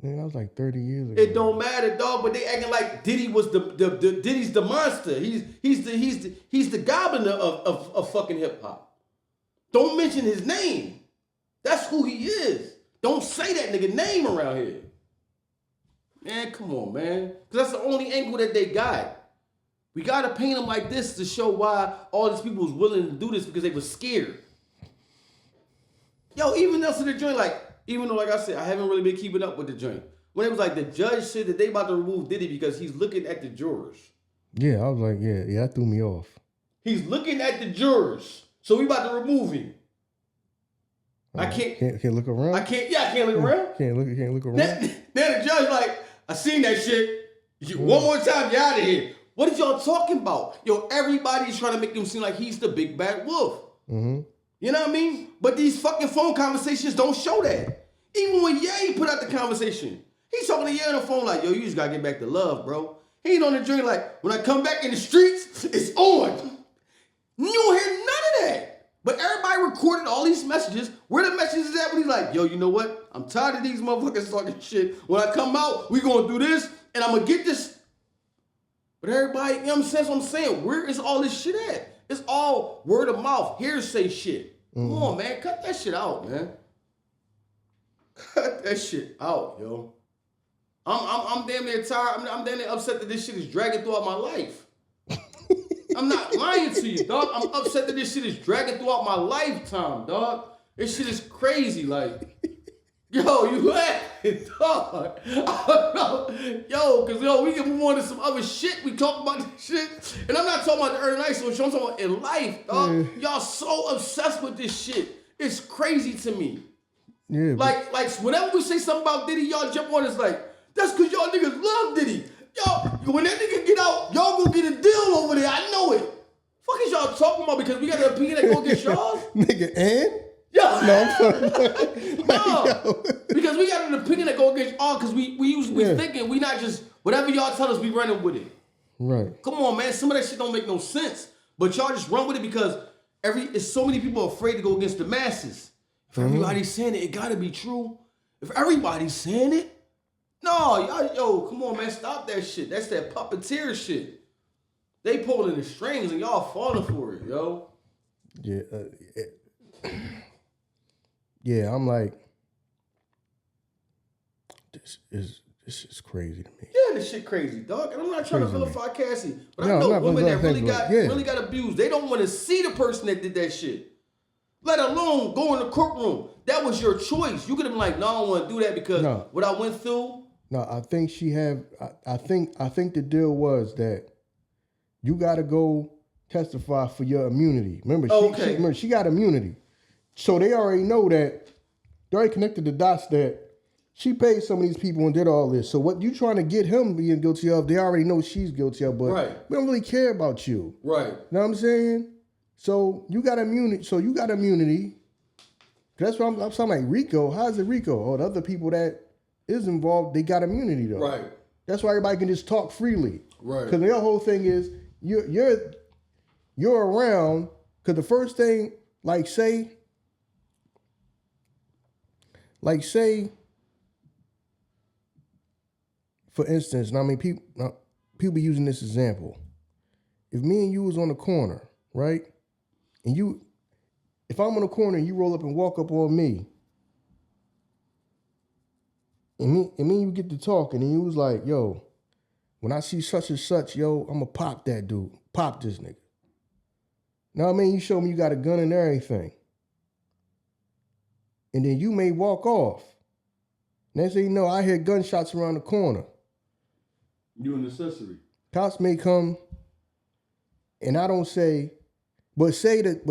Man, that was like 30 years ago. It don't matter, dog. But they acting like Diddy was Diddy's the monster. He's the goblin of fucking hip hop. Don't mention his name. That's who he is. Don't say that nigga name around here. Man, come on, man. Because that's the only angle that they got. We got to paint them like this to show why all these people was willing to do this because they were scared. Yo, even else in the joint, like, even though, like I said, I haven't really been keeping up with the joint. When it was like the judge said that they about to remove Diddy because he's looking at the jurors. Yeah, I was like, yeah, that threw me off. He's looking at the jurors. So we about to remove him. I can't look around. I can't look around. Can't look around. Then the judge like, I seen that shit. One more time, you out of here. What is y'all talking about? Yo, everybody's trying to make him seem like he's the big bad wolf. Mm-hmm. You know what I mean? But these fucking phone conversations don't show that. Even when Ye put out the conversation, he's talking to Ye on the phone like, yo, you just gotta get back to love, bro. He ain't on the drink like, when I come back in the streets, it's on. You don't hear none of that. But everybody recorded all these messages. Where the messages at when he's like, yo, you know what? I'm tired of these motherfuckers talking shit. When I come out, we gonna do this, and I'm gonna get this. But everybody, you know what I'm saying? That's what I'm saying. Where is all this shit at? It's all word of mouth, hearsay shit. Come on, man. Cut that shit out, man. Cut that shit out, yo. I'm damn near tired. I'm damn near upset that this shit is dragging throughout my life. I'm not lying to you, dog. I'm upset that this shit is dragging throughout my lifetime, dog. This shit is crazy, like. Yo, you laughing, dog. Yo, because, we can move on to some other shit. We talk about this shit. And I'm not talking about the Ern and Iso show. I'm talking about in life, dog. Y'all so obsessed with this shit. It's crazy to me. Yeah. Like whenever we say something about Diddy, y'all jump on. It's like, that's because y'all niggas love Diddy. Y'all, when that nigga get out, y'all gonna get a deal over there. I know it. Fuck is y'all talking about? Because we got an opinion that go against y'all? Nigga, and? Yo. No, because we got an opinion that go against all, because we thinking, we not just, whatever y'all tell us, we running with it. Right. Come on, man. Some of that shit don't make no sense. But y'all just run with it because it's so many people afraid to go against the masses. If everybody's saying it, it gotta be true. If everybody's saying it, no, y'all, come on, man, stop that shit. That's that puppeteer shit. They pulling the strings and y'all falling for it, yo. Yeah. Yeah, I'm like, this is crazy to me. Yeah, this shit crazy, dog. And I'm not trying to vilify Cassie, but I know women that really got abused. They don't want to see the person that did that shit, let alone go in the courtroom. That was your choice. You could have been like, no, I don't want to do that because what I went through. No, I think she had. I think the deal was that you got to go testify for your immunity. Remember, she got immunity. So they already know that, they already connected the dots that she paid some of these people and did all this. So what you trying to get him being guilty of, they already know she's guilty of, but we don't really care about you. Right. You know what I'm saying? So you got immunity. That's what I'm saying, like Rico. How's it Rico? Oh, the other people that is involved, they got immunity though. Right. That's why everybody can just talk freely. Right. Because the whole thing is, you're around, because the first thing, like say, for instance, and I mean, people be using this example. If me and you was on the corner, right? And if I'm on the corner and you roll up and walk up on me, and you get to talking, and you was like, yo, when I see such and such, yo, I'm gonna pop that dude. Pop this nigga. Now, I mean, you show me you got a gun and everything. And then you may walk off. Next thing you know, I hear gunshots around the corner. You an accessory. Cops may come, and I don't say, but say like,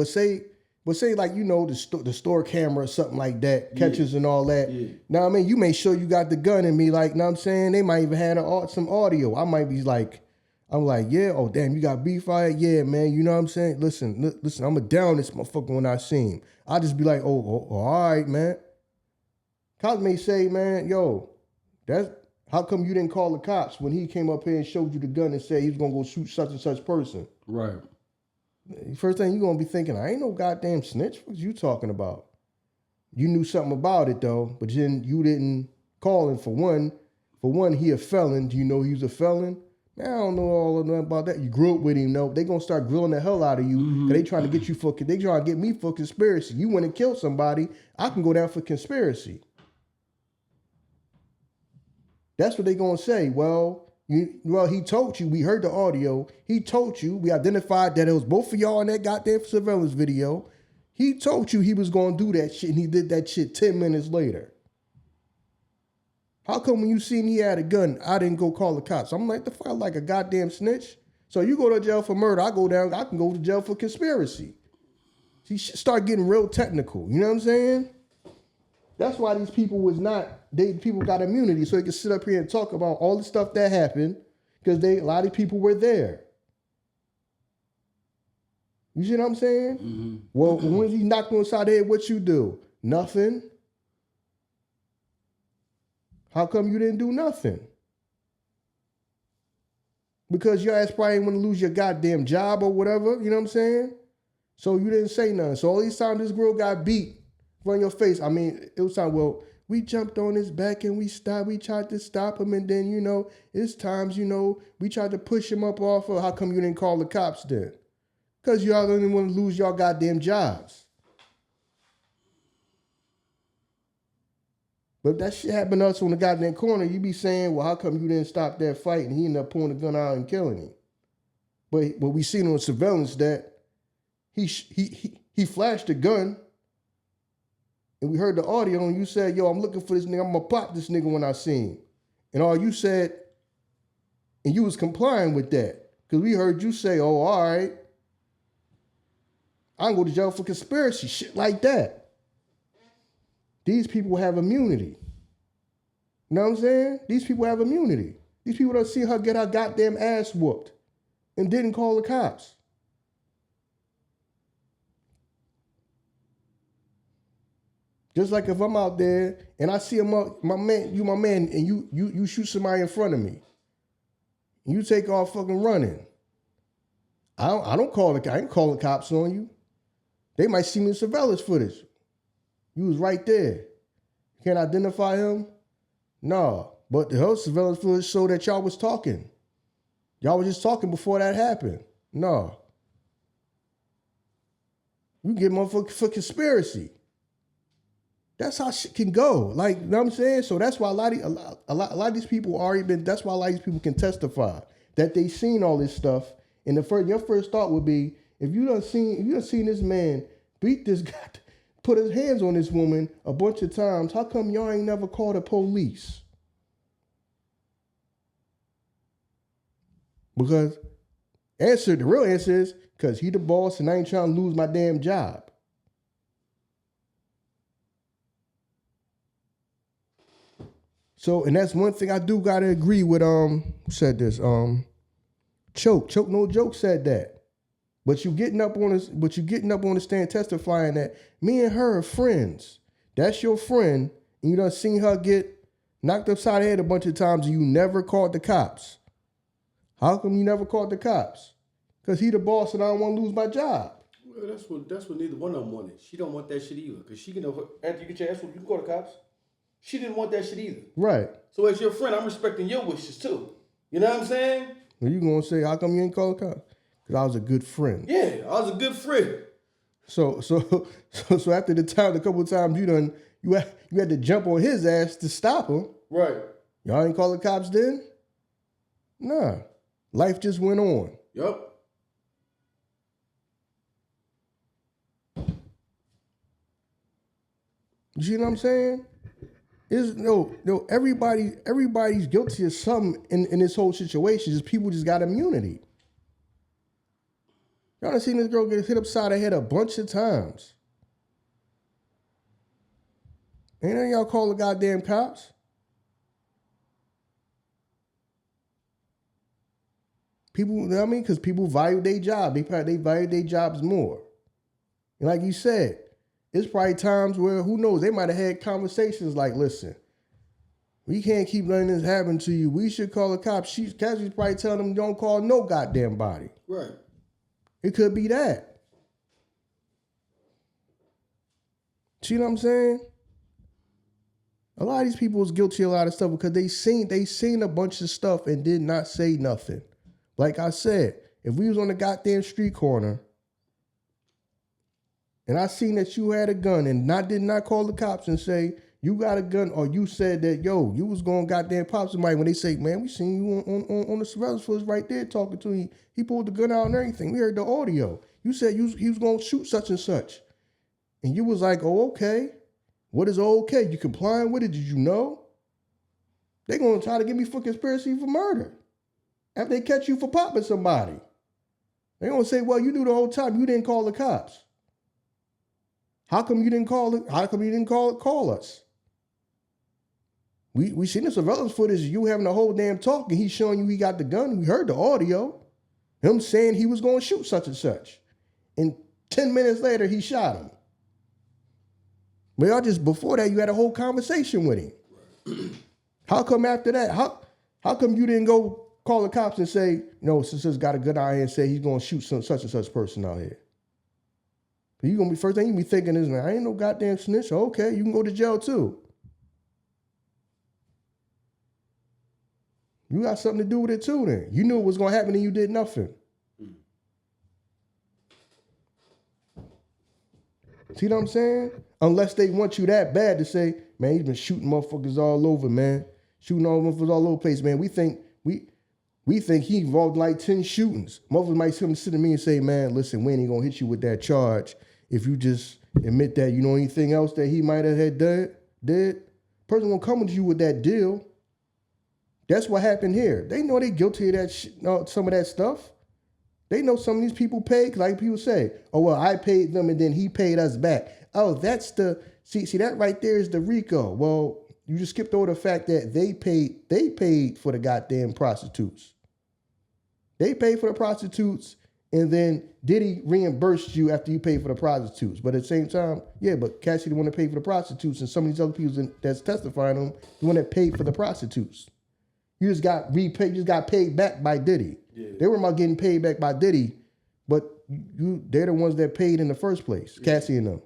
the store camera or something like that, catches and all that. Yeah. Now, I mean, you may show you got the gun in me, like, know what I'm saying? They might even have some audio. I might be like, I'm like, yeah, oh, damn, you got beef fired? Yeah, man, you know what I'm saying? Listen, I'm going to down this motherfucker when I see him. I'll just be like, oh, all right, man. Cops may say, man, yo, how come you didn't call the cops when he came up here and showed you the gun and said he was going to go shoot such and such person? Right. First thing you're going to be thinking, I ain't no goddamn snitch. What you talking about? You knew something about it, though, but then you didn't call him for one. For one, he a felon. Do you know he was a felon? Man, I don't know all of that about that. You grew up with him, though. They going to start grilling the hell out of you because they trying to get you they trying to get me for conspiracy. You went and killed somebody, I can go down for conspiracy. That's what they going to say. Well, he told you. We heard the audio. He told you. We identified that it was both of y'all in that goddamn surveillance video. He told you he was going to do that shit, and he did that shit 10 minutes later. How come when you seen he had a gun, I didn't go call the cops? I'm like, the fuck, like a goddamn snitch? So you go to jail for murder, I can go to jail for conspiracy. So you should start getting real technical. You know what I'm saying? That's why these people people got immunity, so they can sit up here and talk about all the stuff that happened, because a lot of people were there. You see what I'm saying? Mm-hmm. Well, when he knocked on the side of the head, what you do? Nothing. How come you didn't do nothing? Because your ass probably want to lose your goddamn job or whatever, you know what I'm saying? So you didn't say nothing. So all these times this girl got beat in front of your face, I mean, it was time, well, we jumped on his back and we tried to stop him, and then, you know, it's times, you know, we tried to push him up off of, how come you didn't call the cops then? Because y'all didn't want to lose y'all goddamn jobs. But if that shit happened to us on the goddamn corner, you be saying, well, how come you didn't stop that fight? And he ended up pulling the gun out and killing him. But we seen on surveillance that he flashed a gun, and we heard the audio, and you said, yo, I'm looking for this nigga. I'm going to pop this nigga when I see him. And all you said, and you was complying with that. Because we heard you say, oh, all right, I can go to jail for conspiracy, shit like that. These people have immunity. You know what I'm saying? These people have immunity. These people don't see her get her goddamn ass whooped and didn't call the cops. Just like if I'm out there and I see my man, and you shoot somebody in front of me, and you take off fucking running. I ain't calling the cops on you. They might see me in surveillance footage. You was right there. Can't identify him? No. But the whole surveillance footage showed that y'all was talking. Y'all was just talking before that happened. No. You get motherfucker for conspiracy. That's how shit can go. Like, you know what I'm saying? So that's why a lot of these people already been, that's why a lot of these people can testify that they seen all this stuff. And your first thought would be, if you done seen this man beat this guy, put his hands on this woman a bunch of times, how come y'all ain't never called the police? Because the real answer is, because he the boss and I ain't trying to lose my damn job. So, and that's one thing I do gotta agree with, who said this? Choke No Joke said that. But you getting up on the stand testifying that me and her are friends. That's your friend, and you done seen her get knocked upside the head a bunch of times and you never called the cops. How come you never called the cops? Because he the boss and I don't want to lose my job. Well, that's what neither one of them wanted. She don't want that shit either. Because she can, after you get your ass whooped, you can call the cops. She didn't want that shit either. Right. So as your friend, I'm respecting your wishes too. You know what I'm saying? Well, you gonna say, how come you ain't call the cops? Because I was a good friend. Yeah, I was a good friend. So after the couple of times you had to jump on his ass to stop him. Right. Y'all ain't call the cops then? Nah. Life just went on. Yup. You see what I'm saying? Everybody's guilty of something in this whole situation. Just people just got immunity. Y'all done seen this girl get hit upside the head a bunch of times. Ain't none of y'all call the goddamn cops? People, you know what I mean? Because people value their job. They value their jobs more. And like you said, it's probably times where, who knows, they might have had conversations like, listen, we can't keep letting this happen to you. We should call the cops. Cassie's probably telling them, don't call no goddamn body. Right. It could be that. See what I'm saying? A lot of these people was guilty of a lot of stuff because they seen a bunch of stuff and did not say nothing. Like I said, if we was on the goddamn street corner and I seen that you had a gun and I did not call the cops and say, you got a gun, or you said that, yo, you was going goddamn pop somebody, when they say, man, we seen you on the surveillance footage right there talking to him. He pulled the gun out and everything. We heard the audio. You said he was going to shoot such and such. And you was like, oh, okay. What is okay? You complying with it? Did you know? They going to try to get me for conspiracy for murder. After they catch you for popping somebody. They going to say, well, you knew the whole time you didn't call the cops. How come you didn't call us? We seen the surveillance footage of you having the whole damn talk and he's showing you he got the gun. We heard the audio. Him saying he was going to shoot such and such. And 10 minutes later, he shot him. But y'all just, before that, you had a whole conversation with him. How come after that? How come you didn't go call the cops and say, since got a good eye and say he's gonna shoot such and such person out here? You gonna be first thing you be thinking is, man, I ain't no goddamn snitch. Okay, you can go to jail too. You got something to do with it too. Then you knew it was gonna happen and you did nothing. See what I'm saying? Unless they want you that bad to say, man, he's been shooting motherfuckers all over, man. Shooting all motherfuckers all over the place, man. We think he involved in like 10 shootings. Motherfuckers might come sit to me and say, man, listen, we ain't gonna hit you with that charge if you just admit that you know anything else that he might have had did. Person gonna come with you with that deal. That's what happened here. They know they guilty of that some of that stuff. They know some of these people paid, like people say, oh, well, I paid them and then he paid us back. Oh, that's see that right there is the RICO. Well, you just skipped over the fact that they paid for the goddamn prostitutes. They paid for the prostitutes and then Diddy reimbursed you after you paid for the prostitutes. But at the same time, yeah, but Cassie the one that paid for the prostitutes and some of these other people that's testifying them, the one that paid for the prostitutes. You just got repaid, you just got paid back by Diddy. Yeah. They were about getting paid back by Diddy, but they're the ones that paid in the first place, yeah. Cassie and them.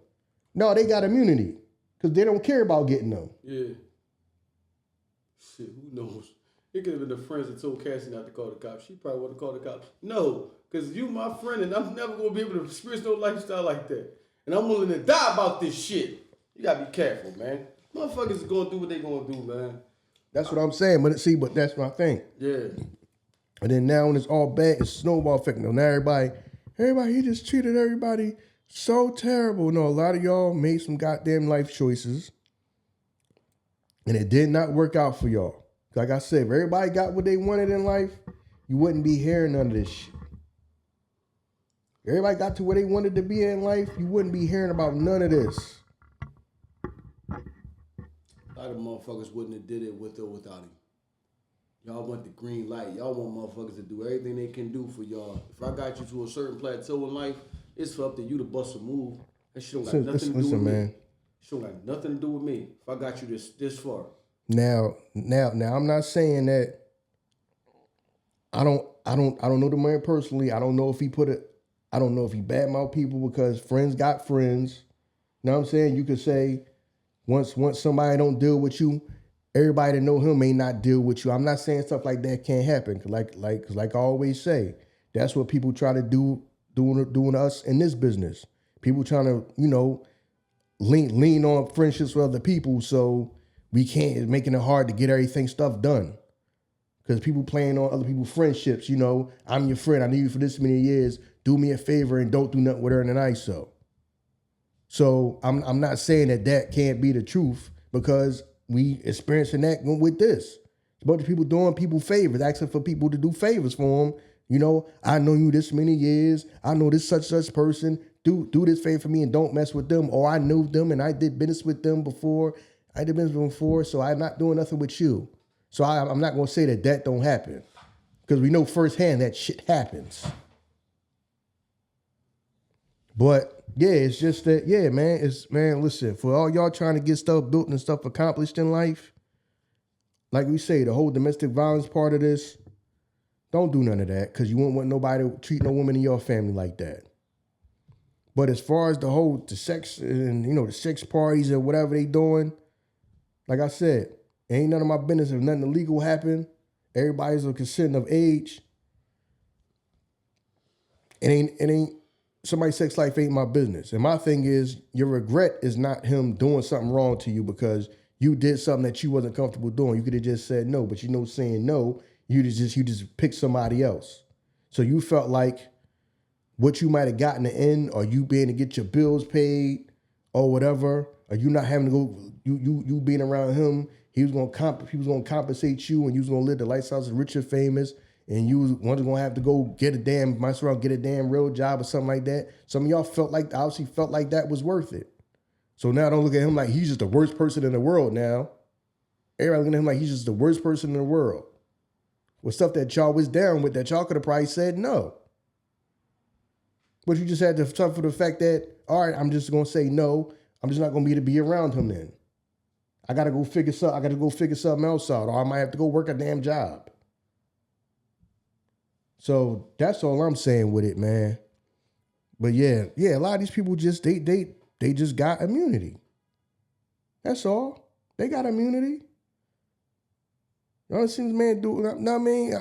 No, they got immunity because they don't care about getting them. Yeah. Shit, who knows? It could have been the friends that told Cassie not to call the cops. She probably would have called the cops. No, because you my friend and I'm never going to be able to experience no lifestyle like that. And I'm willing to die about this shit. You got to be careful, man. Motherfuckers is going to do what they going to do, man. That's what I'm saying, but that's my thing. Yeah. And then now when it's all bad, it's snowball effect. Now everybody, he just treated everybody so terrible. No, a lot of y'all made some goddamn life choices, and it did not work out for y'all. Like I said, if everybody got what they wanted in life, you wouldn't be hearing none of this shit. If everybody got to where they wanted to be in life, you wouldn't be hearing about none of this. A lot of motherfuckers wouldn't have did it with or without him. Y'all want the green light. Y'all want motherfuckers to do everything they can do for y'all. If I got you to a certain plateau in life, it's up to you to bust a move. That shit don't got nothing to do with me. Shit don't got nothing to do with me. If I got you this far. Now, I'm not saying that I don't know the man personally. I don't know if he badmouth people because friends got friends. You know what I'm saying? You could say once somebody don't deal with you, everybody that know him may not deal with you. I'm not saying stuff like that can't happen. Like I always say, that's what people try to doing to us in this business. People trying to, lean on friendships with other people, so we can't. It's making it hard to get stuff done. Because people playing on other people's friendships. I'm your friend. I knew you for this many years. Do me a favor and don't do nothing with Ern and Iso. So I'm not saying that can't be the truth because we experiencing that with this. A bunch of people doing people favors, asking for people to do favors for them. I know you this many years. I know this such person. Do this favor for me and don't mess with them. Or I knew them and I did business with them before. So I'm not doing nothing with you. So I'm not going to say that don't happen. Because we know firsthand that shit happens. But yeah, it's just that, yeah, man, listen, for all y'all trying to get stuff built and stuff accomplished in life, like we say, the whole domestic violence part of this, don't do none of that because you won't want nobody to treat no woman in your family like that. But as far as the sex and, the sex parties or whatever they doing, like I said, ain't none of my business if nothing illegal happen. Everybody's a consent of age. It ain't. Somebody's sex life ain't my business. And my thing is, your regret is not him doing something wrong to you because you did something that you wasn't comfortable doing. You could have just said no, but saying no, you just picked somebody else. So you felt like what you might have gotten the end, or you being to get your bills paid, or whatever, or you not having to go, you being around him, he was gonna compensate you, and you was gonna live the lifestyle of rich and famous. And you was gonna have to go get a damn real job or something like that. Some of y'all obviously felt like that was worth it. So now don't look at him like he's just the worst person in the world now. Everybody looking at him like he's just the worst person in the world. With stuff that y'all was down with that y'all could have probably said no. But you just had to suffer the fact that, all right, I'm just gonna say no. I'm just not gonna be around him then. I gotta go figure something else out, or I might have to go work a damn job. So that's all I'm saying with it, man. But yeah, a lot of these people just they just got immunity. That's all. They got immunity. You know what I'm man do? No, I mean,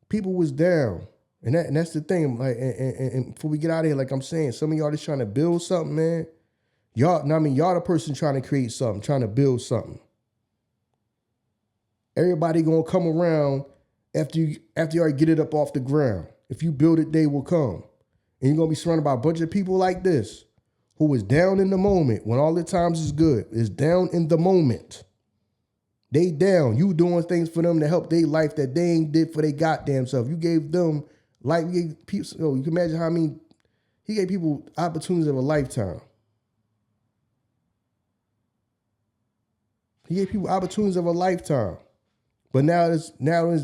people was down, and that's the thing. Like, and before we get out of here, like I'm saying, some of y'all just trying to build something, man. Y'all, I mean, y'all the person trying to create something, trying to build something. Everybody gonna come around after you already get it up off the ground. If you build it, they will come. And you're gonna be surrounded by a bunch of people like this, who is down in the moment when all the times is good, is down in the moment. They down. You doing things for them to help their life that they ain't did for their goddamn self. You gave them life. You gave people, you can imagine how many, he gave people opportunities of a lifetime. He gave people opportunities of a lifetime. But now it's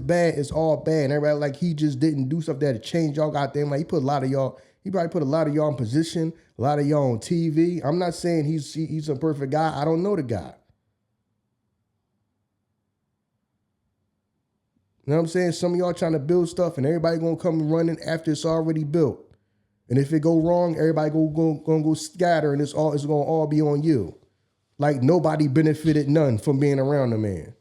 bad, it's all bad. And everybody like he just didn't do something that changed y'all goddamn. Like he probably put a lot of y'all in position, a lot of y'all on TV. I'm not saying he's a perfect guy. I don't know the guy. You know what I'm saying? Some of y'all trying to build stuff and everybody gonna come running after it's already built. And if it go wrong, everybody gonna go scatter and it's gonna all be on you. Like nobody benefited none from being around the man.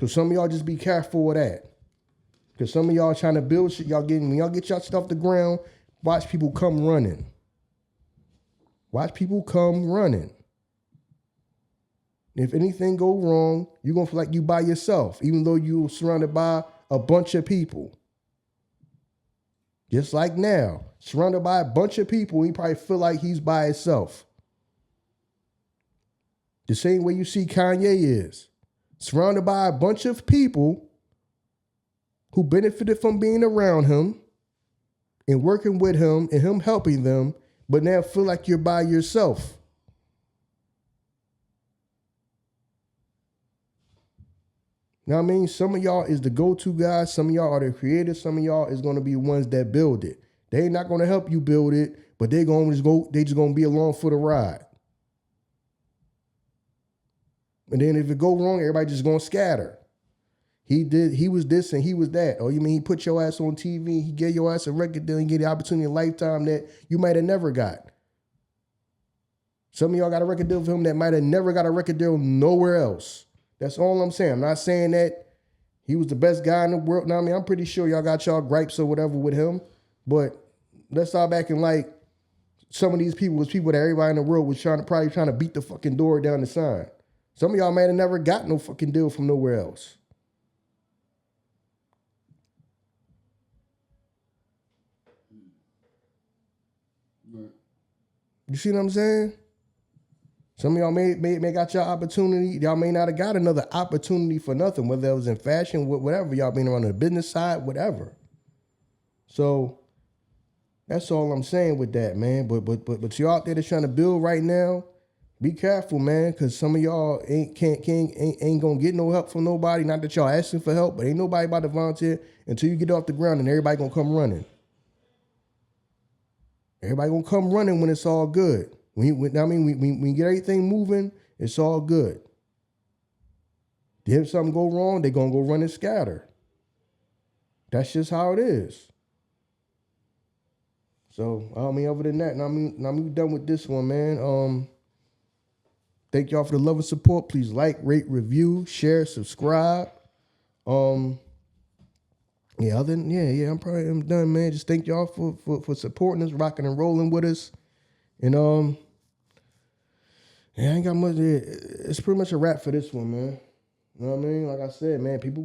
So some of y'all just be careful with that. Because some of y'all trying to build shit, when y'all get y'all stuff to the ground, watch people come running. Watch people come running. If anything go wrong, you're going to feel like you by yourself, even though you're surrounded by a bunch of people. Just like now, surrounded by a bunch of people, he probably feel like he's by himself. The same way you see Kanye is. Surrounded by a bunch of people who benefited from being around him and working with him and him helping them, but now feel like you're by yourself. Now, I mean, some of y'all is the go-to guys. Some of y'all are the creators. Some of y'all is going to be ones that build it. They ain't not going to help you build it, but they just going to be along for the ride. And then if it go wrong, everybody just going to scatter. He was this and he was that. Oh, you mean he put your ass on TV, he gave your ass a record deal and gave the opportunity in a lifetime that you might have never got. Some of y'all got a record deal for him that might have never got a record deal nowhere else. That's all I'm saying. I'm not saying that he was the best guy in the world. Now, I mean, I'm pretty sure y'all got y'all gripes or whatever with him. But let's start back and like some of these people was people that everybody in the world was probably trying to beat the fucking door down the sign. Some of y'all might have never got no fucking deal from nowhere else. Right. You see what I'm saying? Some of y'all may got your opportunity. Y'all may not have got another opportunity for nothing, whether it was in fashion, whatever. Y'all been around the business side, whatever. So that's all I'm saying with that, man. But you out there that's trying to build right now, be careful, man, because some of y'all ain't gonna get no help from nobody. Not that y'all asking for help, but ain't nobody about to volunteer until you get off the ground and everybody gonna come running. Everybody gonna come running when it's all good. When we get everything moving, it's all good. If something go wrong, they gonna go run and scatter. That's just how it is. So, I mean, other than that, we done with this one, man. Thank y'all for the love and support. Please like, rate, review, share, subscribe. I'm done, man. Just thank y'all for supporting us, rocking and rolling with us. And I ain't got much. It's pretty much a wrap for this one, man. You know what I mean? Like I said, man, people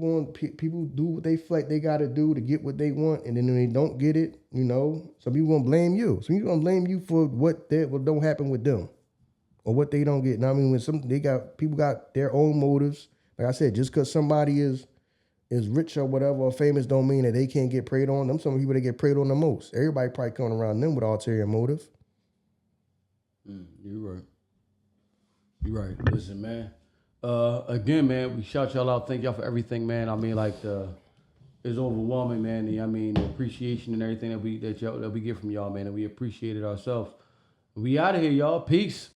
do what they feel like they got to do to get what they want, and then when they don't get it, you know, some people gonna blame you. Some people gonna blame you for what don't happen with them, or what they don't get. Now, I mean, when people got their own motives. Like I said, just because somebody is rich or whatever or famous don't mean that they can't get preyed on. Them some people that get preyed on the most. Everybody probably coming around them with ulterior motive. You're right. You're right. Listen, man. Again, man, we shout y'all out. Thank y'all for everything, man. I mean, like it's overwhelming, man. The appreciation and everything that we get from y'all, man, and we appreciate it ourselves. We out of here, y'all. Peace.